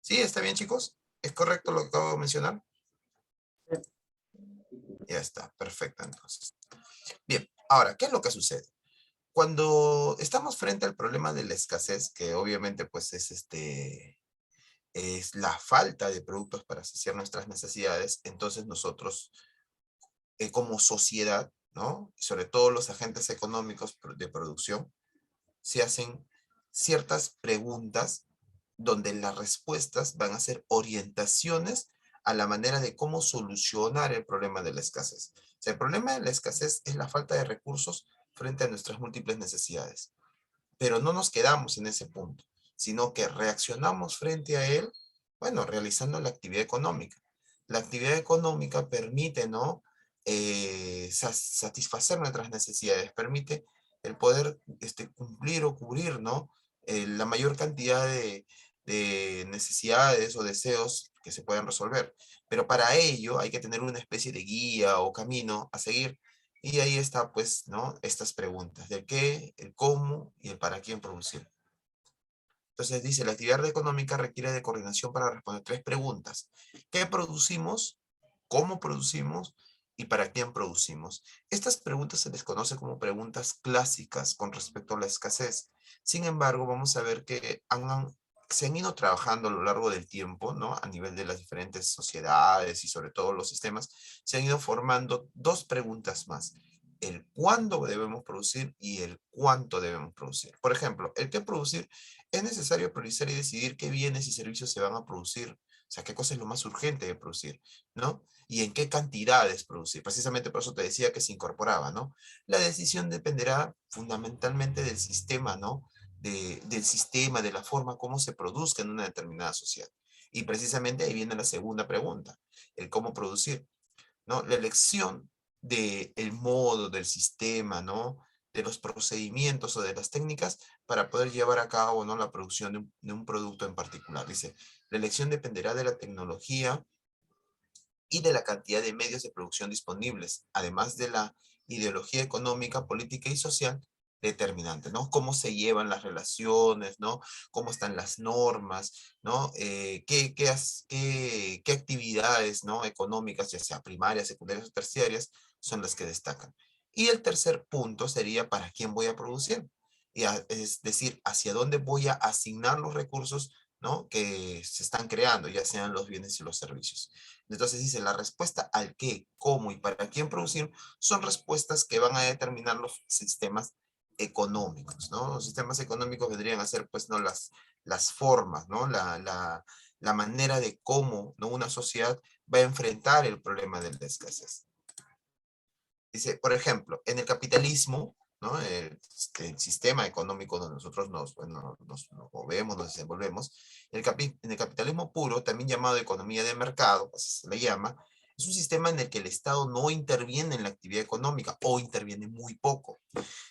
¿Sí? ¿Está bien, chicos? ¿Es correcto lo que acabo de mencionar? Ya está, perfecto entonces. Bien, ahora, ¿qué es lo que sucede? Cuando estamos frente al problema de la escasez, que obviamente pues es la falta de productos para saciar nuestras necesidades, entonces nosotros como sociedad, ¿no?, sobre todo los agentes económicos de producción, se hacen ciertas preguntas donde las respuestas van a ser orientaciones a la manera de cómo solucionar el problema de la escasez. O sea, el problema de la escasez es la falta de recursos frente a nuestras múltiples necesidades. Pero no nos quedamos en ese punto, sino que reaccionamos frente a él, bueno, realizando la actividad económica. La actividad económica permite, ¿no?, satisfacer nuestras necesidades, permite el poder cumplir o cubrir, ¿no?, la mayor cantidad de necesidades o deseos que se puedan resolver. Pero para ello hay que tener una especie de guía o camino a seguir. Y ahí está, pues, ¿no?, estas preguntas del qué, el cómo y el para quién producir. Entonces dice, la actividad económica requiere de coordinación para responder 3 preguntas. ¿Qué producimos? ¿Cómo producimos? ¿Y para quién producimos? Estas preguntas se les conoce como preguntas clásicas con respecto a la escasez. Sin embargo, vamos a ver que se han ido trabajando a lo largo del tiempo, ¿no?, a nivel de las diferentes sociedades y sobre todo los sistemas, se han ido formando 2 preguntas más: el cuándo debemos producir y el cuánto debemos producir. Por ejemplo, el qué producir, es necesario priorizar y decidir qué bienes y servicios se van a producir. O sea, qué cosa es lo más urgente de producir, ¿no? Y en qué cantidades producir. Precisamente por eso te decía que se incorporaba, ¿no? La decisión dependerá fundamentalmente del sistema, ¿no?, del sistema, de la forma como se produzca en una determinada sociedad. Y precisamente ahí viene la segunda pregunta, el cómo producir, ¿no? La elección del modo, del sistema, ¿no? De los procedimientos o de las técnicas para poder llevar a cabo, ¿no? La producción de un producto en particular. Dice, la elección dependerá de la tecnología y de la cantidad de medios de producción disponibles, además de la ideología económica, política y social determinante, ¿no? Cómo se llevan las relaciones, ¿no? Cómo están las normas, ¿no? Qué actividades, ¿no? Económicas, ya sea primarias, secundarias o terciarias, son las que destacan. Y el tercer punto sería, ¿para quién voy a producir? Es decir, ¿hacia dónde voy a asignar los recursos, ¿no? Que se están creando, ya sean los bienes y los servicios. Entonces dice, la respuesta al qué, cómo y para quién producir son respuestas que van a determinar los sistemas económicos, ¿no? Los sistemas económicos vendrían a ser, pues, ¿no? Las formas, ¿no? La manera de cómo, ¿no? Una sociedad va a enfrentar el problema de la escasez. Dice, por ejemplo, en el capitalismo, ¿no? El sistema económico donde nosotros bueno, nos movemos, nos desenvolvemos, en el capitalismo puro, también llamado economía de mercado, así se le llama, es un sistema en el que el Estado no interviene en la actividad económica o interviene muy poco.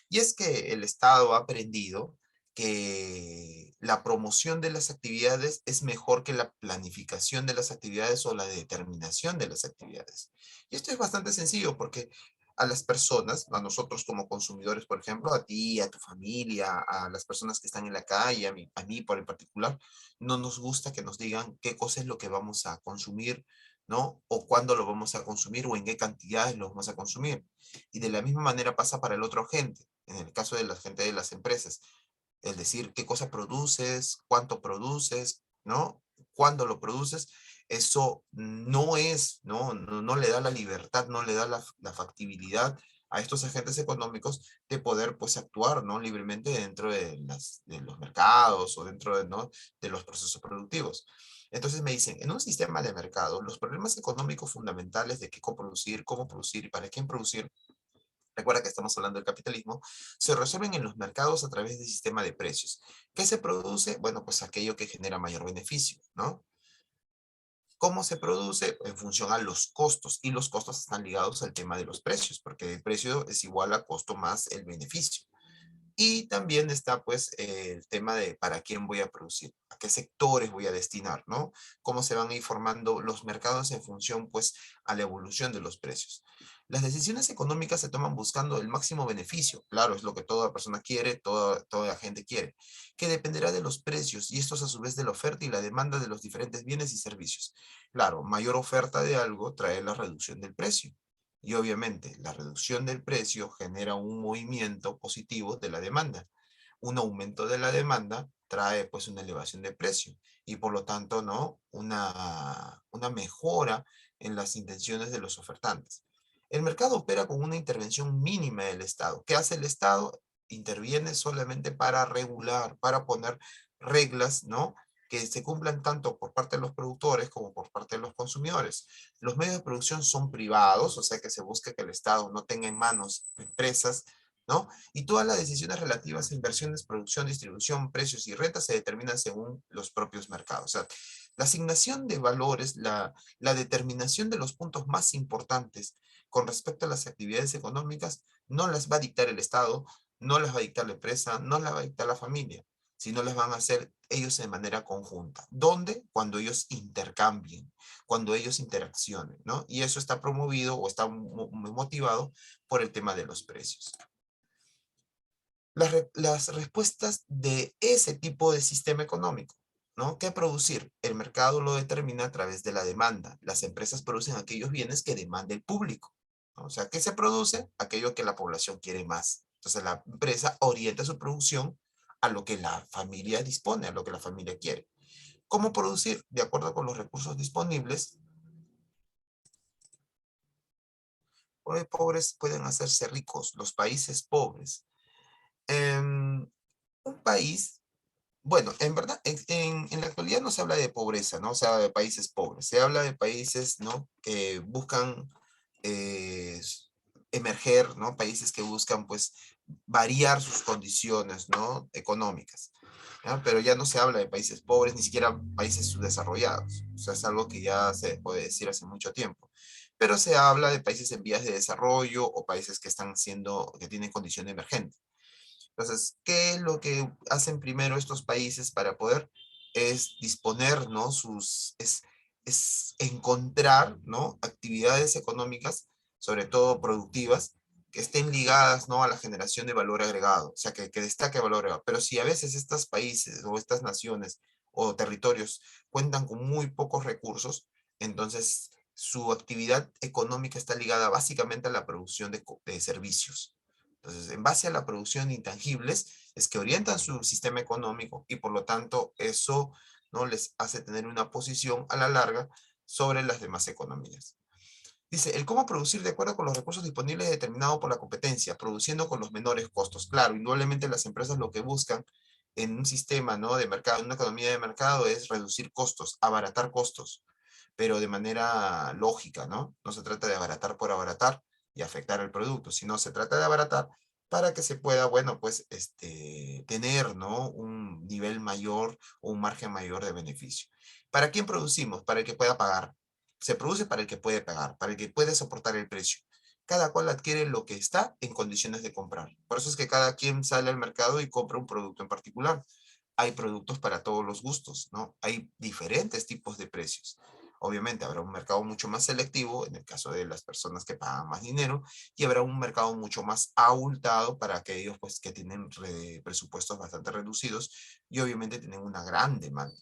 Y es que el Estado ha aprendido que la promoción de las actividades es mejor que la planificación de las actividades o la determinación de las actividades. Y esto es bastante sencillo porque a las personas, a nosotros como consumidores, por ejemplo, a ti, a tu familia, a las personas que están en la calle, a mí por en particular, no nos gusta que nos digan qué cosa es lo que vamos a consumir, ¿no? O cuándo lo vamos a consumir o en qué cantidades lo vamos a consumir. Y de la misma manera pasa para el otro agente, en el caso de la gente de las empresas. Es decir, qué cosa produces, cuánto produces, ¿no? Cuándo lo produces, eso no es, ¿no? No le da la libertad, no le da la factibilidad a estos agentes económicos de poder, pues, actuar, ¿no? Libremente dentro de los mercados o dentro de, ¿no? de los procesos productivos. Entonces me dicen, en un sistema de mercado, los problemas económicos fundamentales de qué cómo producir y para quién producir, recuerda que estamos hablando del capitalismo, se resuelven en los mercados a través del sistema de precios. ¿Qué se produce? Bueno, pues aquello que genera mayor beneficio, ¿no? ¿Cómo se produce? En función a los costos, y los costos están ligados al tema de los precios, porque el precio es igual a costo más el beneficio. Y también está pues el tema de para quién voy a producir, a qué sectores voy a destinar, ¿no? Cómo se van a ir formando los mercados en función pues a la evolución de los precios. Las decisiones económicas se toman buscando el máximo beneficio, claro, es lo que toda persona quiere, toda la gente quiere, que dependerá de los precios y estos a su vez de la oferta y la demanda de los diferentes bienes y servicios. Claro, mayor oferta de algo trae la reducción del precio. Y obviamente la reducción del precio genera un movimiento positivo de la demanda. Un aumento de la demanda trae pues una elevación de precio y por lo tanto, ¿no? Una mejora en las intenciones de los ofertantes. El mercado opera con una intervención mínima del Estado. ¿Qué hace el Estado? Interviene solamente para regular, para poner reglas, ¿no? Que se cumplan tanto por parte de los productores como por parte de los consumidores. Los medios de producción son privados, o sea que se busca que el Estado no tenga en manos empresas, ¿no? Y todas las decisiones relativas a inversiones, producción, distribución, precios y rentas se determinan según los propios mercados. O sea, la asignación de valores, la determinación de los puntos más importantes con respecto a las actividades económicas, no las va a dictar el Estado, no las va a dictar la empresa, no las va a dictar la familia, sino las van a hacer ellos de manera conjunta. ¿Dónde? Cuando ellos intercambien, cuando ellos interaccionen, ¿no? Y eso está promovido o está motivado por el tema de los precios. Las respuestas de ese tipo de sistema económico, ¿no? ¿Qué producir? El mercado lo determina a través de la demanda. Las empresas producen aquellos bienes que demanda el público, ¿no? O sea, ¿qué se produce? Aquello que la población quiere más. Entonces la empresa orienta su producción a lo que la familia dispone, a lo que la familia quiere. ¿Cómo producir? De acuerdo con los recursos disponibles, los pobres pueden hacerse ricos, los países pobres. Un país, bueno, en verdad, en la actualidad no se habla de pobreza, ¿no? Se habla de países pobres, se habla de países, ¿no? Que buscan eh, emerger, ¿no? Países que buscan, pues, variar sus condiciones, ¿no? Económicas. ¿Ya? Pero ya no se habla de países pobres, ni siquiera países subdesarrollados. O sea, es algo que ya se puede decir hace mucho tiempo. Pero se habla de países en vías de desarrollo o países que están que tienen condición emergente. Entonces, ¿qué es lo que hacen primero estos países para poder? Es disponer, ¿no? Es encontrar, ¿no? Actividades económicas, sobre todo productivas, que estén ligadas, ¿no? A la generación de valor agregado, o sea, que destaque valor agregado. Pero si a veces estos países o estas naciones o territorios cuentan con muy pocos recursos, entonces su actividad económica está ligada básicamente a la producción de servicios. Entonces, en base a la producción de intangibles, es que orientan su sistema económico y por lo tanto eso no les hace tener una posición a la larga sobre las demás economías. Dice, el cómo producir de acuerdo con los recursos disponibles determinado por la competencia, produciendo con los menores costos. Claro, indudablemente las empresas lo que buscan en un sistema, ¿no? De mercado, en una economía de mercado es reducir costos, abaratar costos, pero de manera lógica, ¿no? No se trata de abaratar por abaratar y afectar al producto, sino se trata de abaratar para que se pueda, bueno, pues, tener, ¿no? Un nivel mayor o un margen mayor de beneficio. ¿Para quién producimos? Para el que pueda pagar. Se produce para el que puede pagar, para el que puede soportar el precio. Cada cual adquiere lo que está en condiciones de comprar. Por eso es que cada quien sale al mercado y compra un producto en particular. Hay productos para todos los gustos, ¿no? Hay diferentes tipos de precios. Obviamente habrá un mercado mucho más selectivo en el caso de las personas que pagan más dinero y habrá un mercado mucho más abultado para aquellos pues, que tienen presupuestos bastante reducidos y obviamente tienen una gran demanda.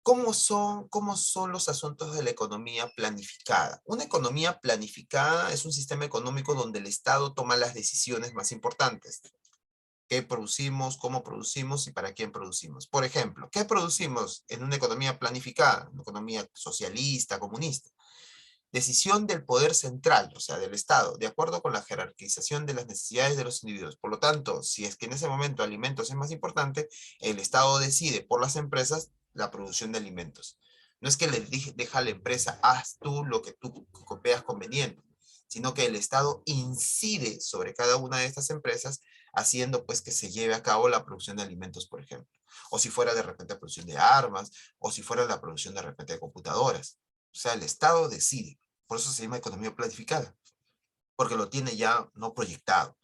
¿Cómo son los asuntos de la economía planificada? Una economía planificada es un sistema económico donde el Estado toma las decisiones más importantes. ¿Qué producimos, cómo producimos y para quién producimos? Por ejemplo, ¿qué producimos en una economía planificada, una economía socialista, comunista? Decisión del poder central, o sea, del Estado, de acuerdo con la jerarquización de las necesidades de los individuos. Por lo tanto, si es que en ese momento alimentos es más importante, el Estado decide por las empresas la producción de alimentos. No es que le deja a la empresa, haz tú lo que tú veas conveniente, sino que el Estado incide sobre cada una de estas empresas, haciendo pues que se lleve a cabo la producción de alimentos, por ejemplo. O si fuera de repente la producción de armas, o si fuera la producción de repente de computadoras. O sea, el Estado decide. Por eso se llama economía planificada, porque lo tiene ya no proyectado.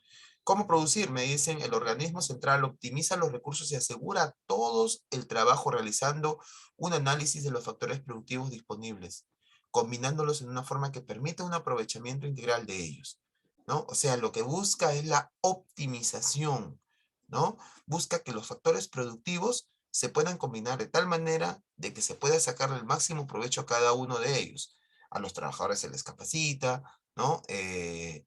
¿Cómo producir? Me dicen, el organismo central optimiza los recursos y asegura a todos el trabajo realizando un análisis de los factores productivos disponibles, combinándolos en una forma que permita un aprovechamiento integral de ellos, ¿no? O sea, lo que busca es la optimización, ¿no? Busca que los factores productivos se puedan combinar de tal manera de que se pueda sacarle el máximo provecho a cada uno de ellos. A los trabajadores se les capacita, ¿no? El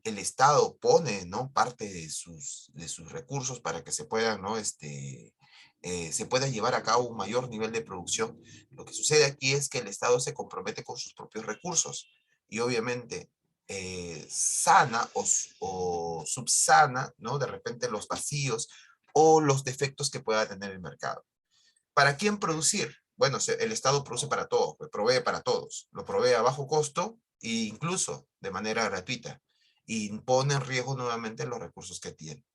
Estado pone, ¿no? Parte de sus recursos para que se puedan, ¿no? Se pueda llevar a cabo un mayor nivel de producción. Lo que sucede aquí es que el Estado se compromete con sus propios recursos y obviamente sana o subsana, ¿no? De repente los vacíos o los defectos que pueda tener el mercado. ¿Para quién producir? Bueno, el Estado produce para todos, pues, provee para todos, lo provee a bajo costo e incluso de manera gratuita y pone en riesgo nuevamente los recursos que tiene.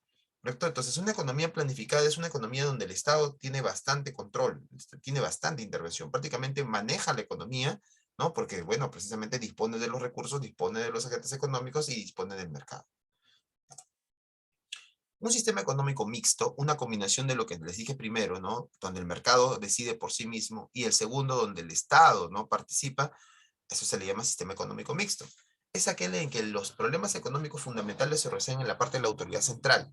¿Correcto? Entonces, una economía planificada es una economía donde el Estado tiene bastante control, tiene bastante intervención, prácticamente maneja la economía, ¿no? Porque, bueno, precisamente dispone de los recursos, dispone de los agentes económicos y dispone del mercado. Un sistema económico mixto, una combinación de lo que les dije primero, ¿no? Donde el mercado decide por sí mismo, y el segundo, donde el Estado, ¿no? Participa, eso se le llama sistema económico mixto. Es aquel en que los problemas económicos fundamentales se resuelven en la parte de la autoridad central.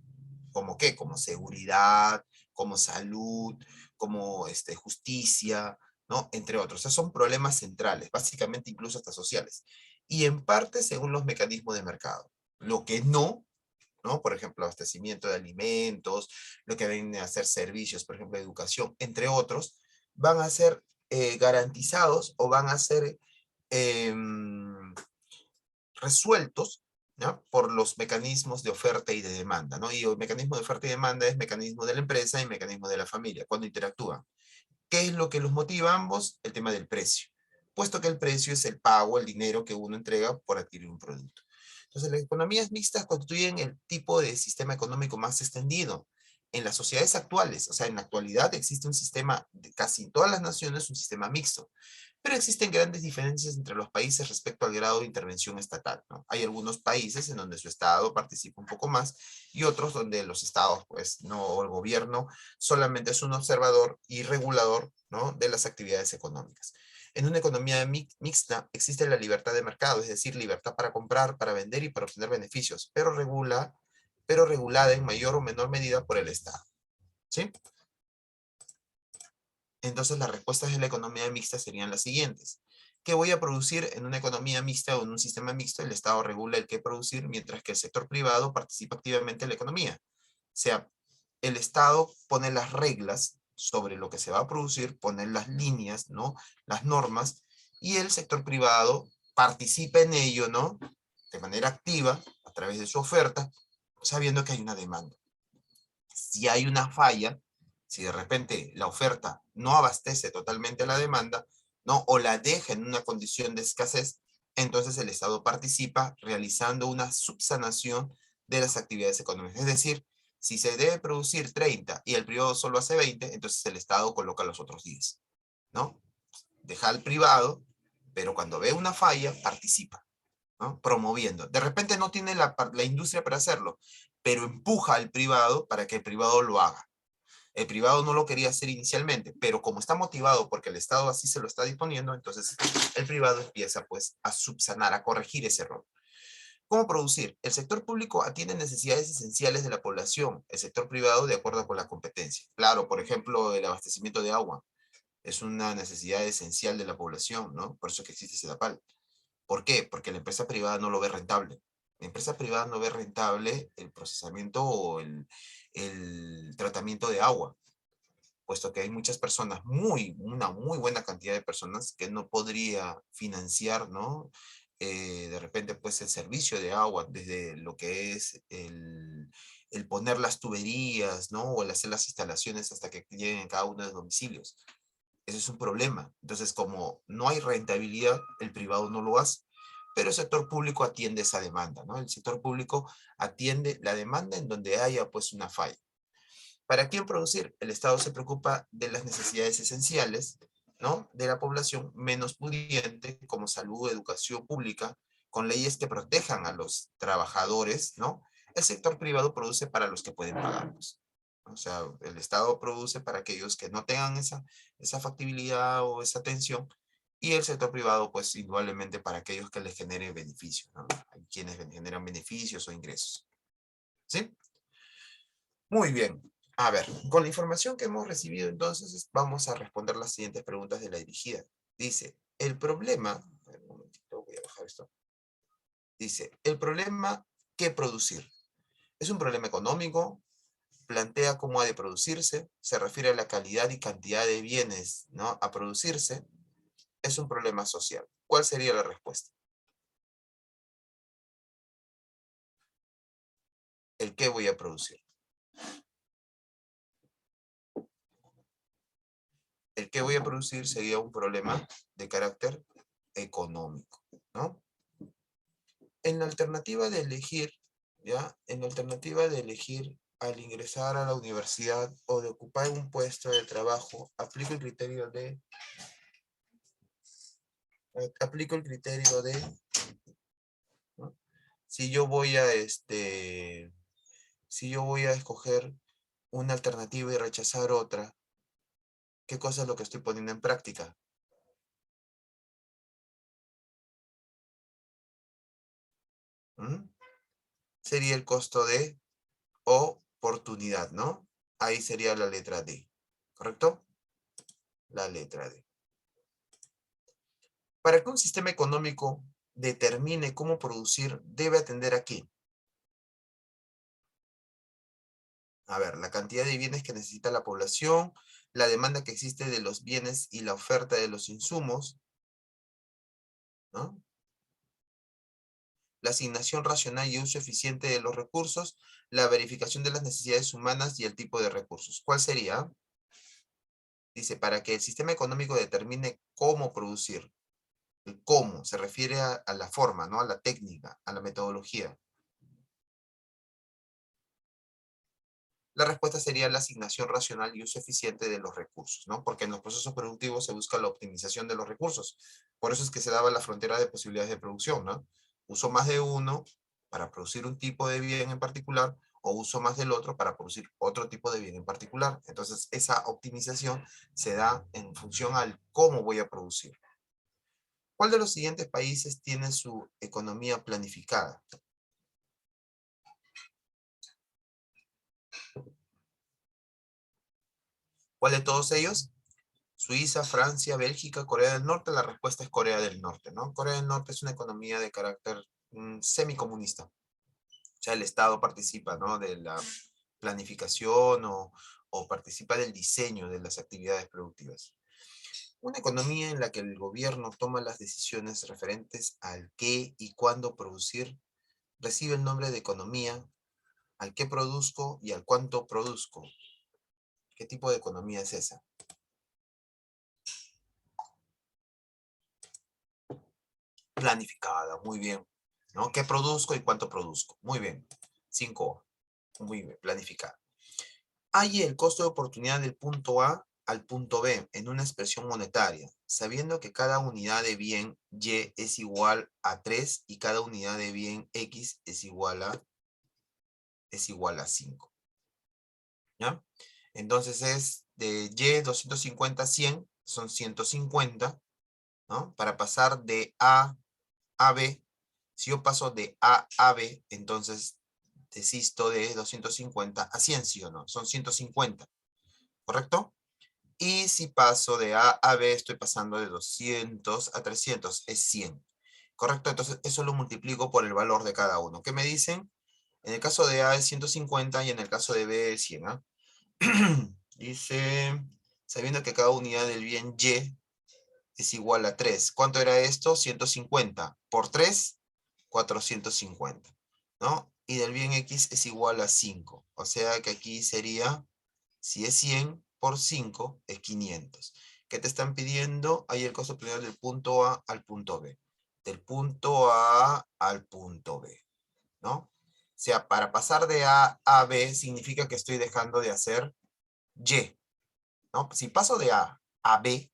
¿Como qué? Como seguridad, como salud, como justicia, ¿no? Entre otros. O sea, son problemas centrales, básicamente incluso hasta sociales. Y en parte según los mecanismos de mercado. Lo que no, ¿no? Por ejemplo, abastecimiento de alimentos, lo que vienen a ser servicios, por ejemplo, educación, entre otros, van a ser garantizados o van a ser resueltos, ¿no? Por los mecanismos de oferta y de demanda, ¿no? Y el mecanismo de oferta y demanda es mecanismo de la empresa y mecanismo de la familia, cuando interactúan. ¿Qué es lo que los motiva a ambos? El tema del precio, puesto que el precio es el pago, el dinero que uno entrega por adquirir un producto. Entonces, las economías mixtas constituyen el tipo de sistema económico más extendido. En las sociedades actuales, o sea, en la actualidad existe un sistema, de casi en todas las naciones, un sistema mixto. Pero existen grandes diferencias entre los países respecto al grado de intervención estatal, ¿no? Hay algunos países en donde su Estado participa un poco más y otros donde los Estados, pues, no, o el gobierno solamente es un observador y regulador, ¿no?, de las actividades económicas. En una economía mixta existe la libertad de mercado, es decir, libertad para comprar, para vender y para obtener beneficios, pero regulada en mayor o menor medida por el Estado, ¿sí? Entonces las respuestas de la economía mixta serían las siguientes. ¿Qué voy a producir en una economía mixta o en un sistema mixto? El Estado regula el qué producir, mientras que el sector privado participa activamente en la economía. O sea, el Estado pone las reglas sobre lo que se va a producir, pone las líneas, ¿no?, las normas, y el sector privado participa en ello, ¿no?, de manera activa, a través de su oferta, sabiendo que hay una demanda. Si hay una falla, si de repente la oferta no abastece totalmente la demanda, ¿no?, o la deja en una condición de escasez, entonces el Estado participa realizando una subsanación de las actividades económicas. Es decir, si se debe producir 30 y el privado solo hace 20, entonces el Estado coloca los otros 10, ¿no? Deja al privado, pero cuando ve una falla, participa, ¿no?, promoviendo. De repente no tiene la industria para hacerlo, pero empuja al privado para que el privado lo haga. El privado no lo quería hacer inicialmente, pero como está motivado porque el Estado así se lo está disponiendo, entonces el privado empieza pues a subsanar, a corregir ese error. ¿Cómo producir? El sector público atiende necesidades esenciales de la población, el sector privado de acuerdo con la competencia. Claro, por ejemplo, el abastecimiento de agua es una necesidad esencial de la población, ¿no? Por eso que existe SEDAPAL. ¿Por qué? Porque la empresa privada no lo ve rentable. La empresa privada no ve rentable el procesamiento o el tratamiento de agua, puesto que hay muchas personas, una muy buena cantidad de personas que no podría financiar, ¿no? De repente, pues, el servicio de agua, desde lo que es el poner las tuberías, ¿no? O el hacer las instalaciones hasta que lleguen a cada uno de los domicilios. Ese es un problema. Entonces, como no hay rentabilidad, el privado no lo hace. Pero el sector público atiende esa demanda, ¿no? El sector público atiende la demanda en donde haya, pues, una falla. ¿Para quién producir? El Estado se preocupa de las necesidades esenciales, ¿no?, de la población menos pudiente, como salud, educación pública, con leyes que protejan a los trabajadores, ¿no? El sector privado produce para los que pueden pagarlos. O sea, el Estado produce para aquellos que no tengan esa factibilidad o esa atención, y el sector privado, pues, indudablemente para aquellos que les generen beneficios, ¿no? Hay quienes generan beneficios o ingresos. ¿Sí? Muy bien. A ver, con la información que hemos recibido, entonces, vamos a responder las siguientes preguntas de la dirigida. Dice, el problema, a ver, un momentito, voy a bajar esto. Dice, el problema, ¿qué producir? ¿Es un problema económico? Plantea cómo ha de producirse, se refiere a la calidad y cantidad de bienes, ¿no?, a producirse. Es un problema social. ¿Cuál sería la respuesta? ¿El qué voy a producir? El que voy a producir sería un problema de carácter económico, ¿no? En la alternativa de elegir, ¿ya? En la alternativa de elegir al ingresar a la universidad o de ocupar un puesto de trabajo, aplico el criterio de, ¿no?, si yo voy a, si yo voy a escoger una alternativa y rechazar otra, ¿qué cosa es lo que estoy poniendo en práctica? ¿Mm? Sería el costo de oportunidad, ¿no? Ahí sería la letra D, ¿correcto? La letra D. Para que un sistema económico determine cómo producir, debe atender a ¿qué? A ver, la cantidad de bienes que necesita la población, la demanda que existe de los bienes y la oferta de los insumos, ¿no? La asignación racional y uso eficiente de los recursos, la verificación de las necesidades humanas y el tipo de recursos. ¿Cuál sería? Dice, para que el sistema económico determine cómo producir. El cómo se refiere a la forma, ¿no? A la técnica, a la metodología. La respuesta sería la asignación racional y uso eficiente de los recursos, ¿no? Porque en los procesos productivos se busca la optimización de los recursos. Por eso es que se daba la frontera de posibilidades de producción, ¿no? Uso más de uno para producir un tipo de bien en particular, o uso más del otro para producir otro tipo de bien en particular. Entonces, esa optimización se da en función al cómo voy a producir. ¿Cuál de los siguientes países tiene su economía planificada? ¿Cuál de todos ellos? Suiza, Francia, Bélgica, Corea del Norte. La respuesta es Corea del Norte, ¿no? Corea del Norte es una economía de carácter semicomunista. O sea, el Estado participa, ¿no? De la planificación o participa del diseño de las actividades productivas. Una economía en la que el gobierno toma las decisiones referentes al qué y cuándo producir, recibe el nombre de economía, al qué produzco y al cuánto produzco. ¿Qué tipo de economía es esa? Planificada, muy bien, ¿no? ¿Qué produzco y cuánto produzco? Muy bien, 5. Muy bien, planificada. Hay el costo de oportunidad del punto A al punto B en una expresión monetaria, sabiendo que cada unidad de bien Y es igual a 3 y cada unidad de bien X es igual a 5. ¿Ya? Entonces es de Y 250 a 100, son 150, ¿no? Para pasar de A a B, si yo paso de A a B, entonces desisto de 250 a 100, ¿sí o no? Son 150, ¿correcto? Y si paso de A a B, estoy pasando de 200 a 300, es 100. ¿Correcto? Entonces eso lo multiplico por el valor de cada uno. ¿Qué me dicen? En el caso de A es 150 y en el caso de B es 100. ¿Ah? Dice, sabiendo que cada unidad del bien Y es igual a 3. ¿Cuánto era esto? 150. Por 3, 450. ¿No? Y del bien X es igual a 5. O sea que aquí sería, si es 100 por 5, es 500. ¿Qué te están pidiendo? Ahí el costo primero del punto A al punto B. Del punto A al punto B. ¿No? O sea, para pasar de A a B significa que estoy dejando de hacer Y. ¿No? Si paso de A a B,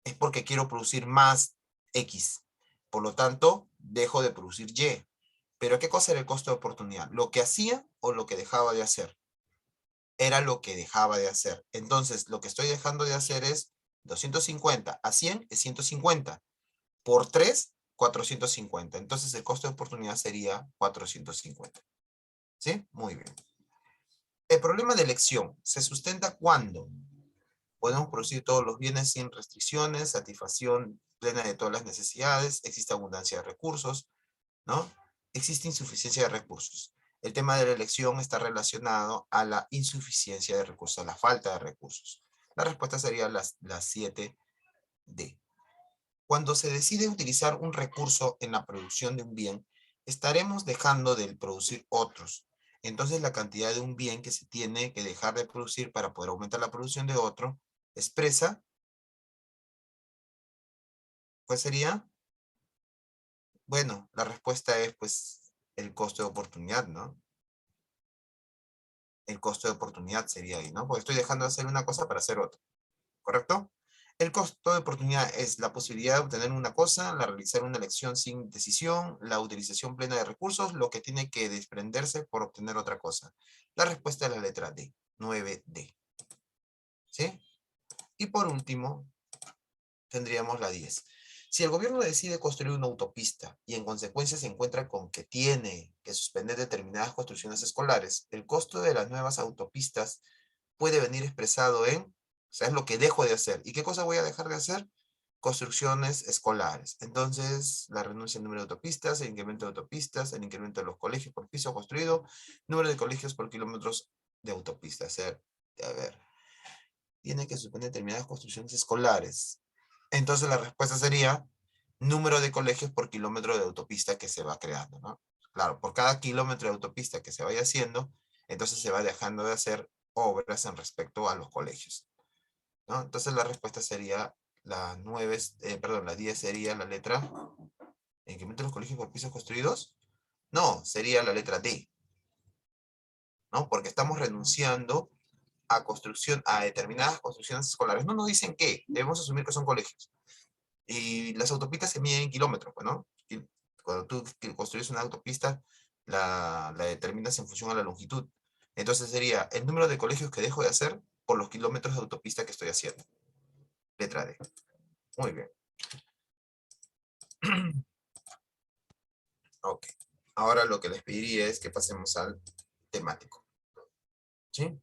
es porque quiero producir más X. Por lo tanto, dejo de producir Y. Pero ¿qué cosa era el costo de oportunidad? ¿Lo que hacía o lo que dejaba de hacer? Era lo que dejaba de hacer. Entonces, lo que estoy dejando de hacer es 250 a 100 es 150. Por 3, 450. Entonces, el costo de oportunidad sería 450. ¿Sí? Muy bien. El problema de elección se sustenta cuando podemos producir todos los bienes sin restricciones, satisfacción plena de todas las necesidades, existe abundancia de recursos, ¿no? Existe insuficiencia de recursos. El tema de la elección está relacionado a la insuficiencia de recursos, a la falta de recursos. La respuesta sería la 7D. Cuando se decide utilizar un recurso en la producción de un bien, estaremos dejando de producir otros. Entonces la cantidad de un bien que se tiene que dejar de producir para poder aumentar la producción de otro, expresa, ¿cuál sería? Bueno, la respuesta es pues el costo de oportunidad, ¿no? El costo de oportunidad sería ahí, ¿no? Porque estoy dejando de hacer una cosa para hacer otra, ¿correcto? El costo de oportunidad es la posibilidad de obtener una cosa, la realizar una elección sin decisión, la utilización plena de recursos, lo que tiene que desprenderse por obtener otra cosa. La respuesta es la letra D, 9D. ¿Sí? Y por último, tendríamos la 10. Si el gobierno decide construir una autopista y en consecuencia se encuentra con que tiene que suspender determinadas construcciones escolares, el costo de las nuevas autopistas puede venir expresado en, o sea, es lo que dejo de hacer. ¿Y qué cosa voy a dejar de hacer? Construcciones escolares. Entonces, la renuncia al número de autopistas, el incremento de autopistas, el incremento de los colegios por piso construido, número de colegios por kilómetros de autopista. O sea, a ver, tiene que suspender determinadas construcciones escolares. Entonces la respuesta sería número de colegios por kilómetro de autopista que se va creando, ¿no? Claro, por cada kilómetro de autopista que se vaya haciendo, entonces se va dejando de hacer obras en respecto a los colegios, ¿no? Entonces la respuesta sería La 9, perdón, la 10 sería la letra, incremento de los colegios por pisos construidos. No, sería la letra D, ¿no? Porque estamos renunciando a construcción, a determinadas construcciones escolares. No nos dicen qué, debemos asumir que son colegios. Y las autopistas se miden en kilómetros, pues, ¿no? Y cuando tú construyes una autopista, la determinas en función a la longitud. Entonces sería el número de colegios que dejo de hacer por los kilómetros de autopista que estoy haciendo. Letra D. Muy bien. Ok. Ahora lo que les pediría es que pasemos al temático. ¿Sí?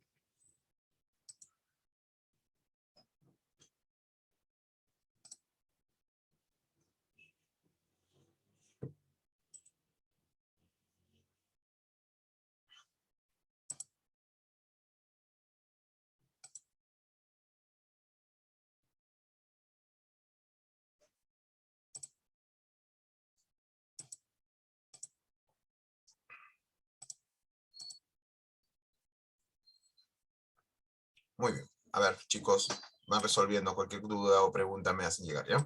Muy bien. A ver, chicos, van resolviendo cualquier duda o pregunta, me hacen llegar, ¿ya?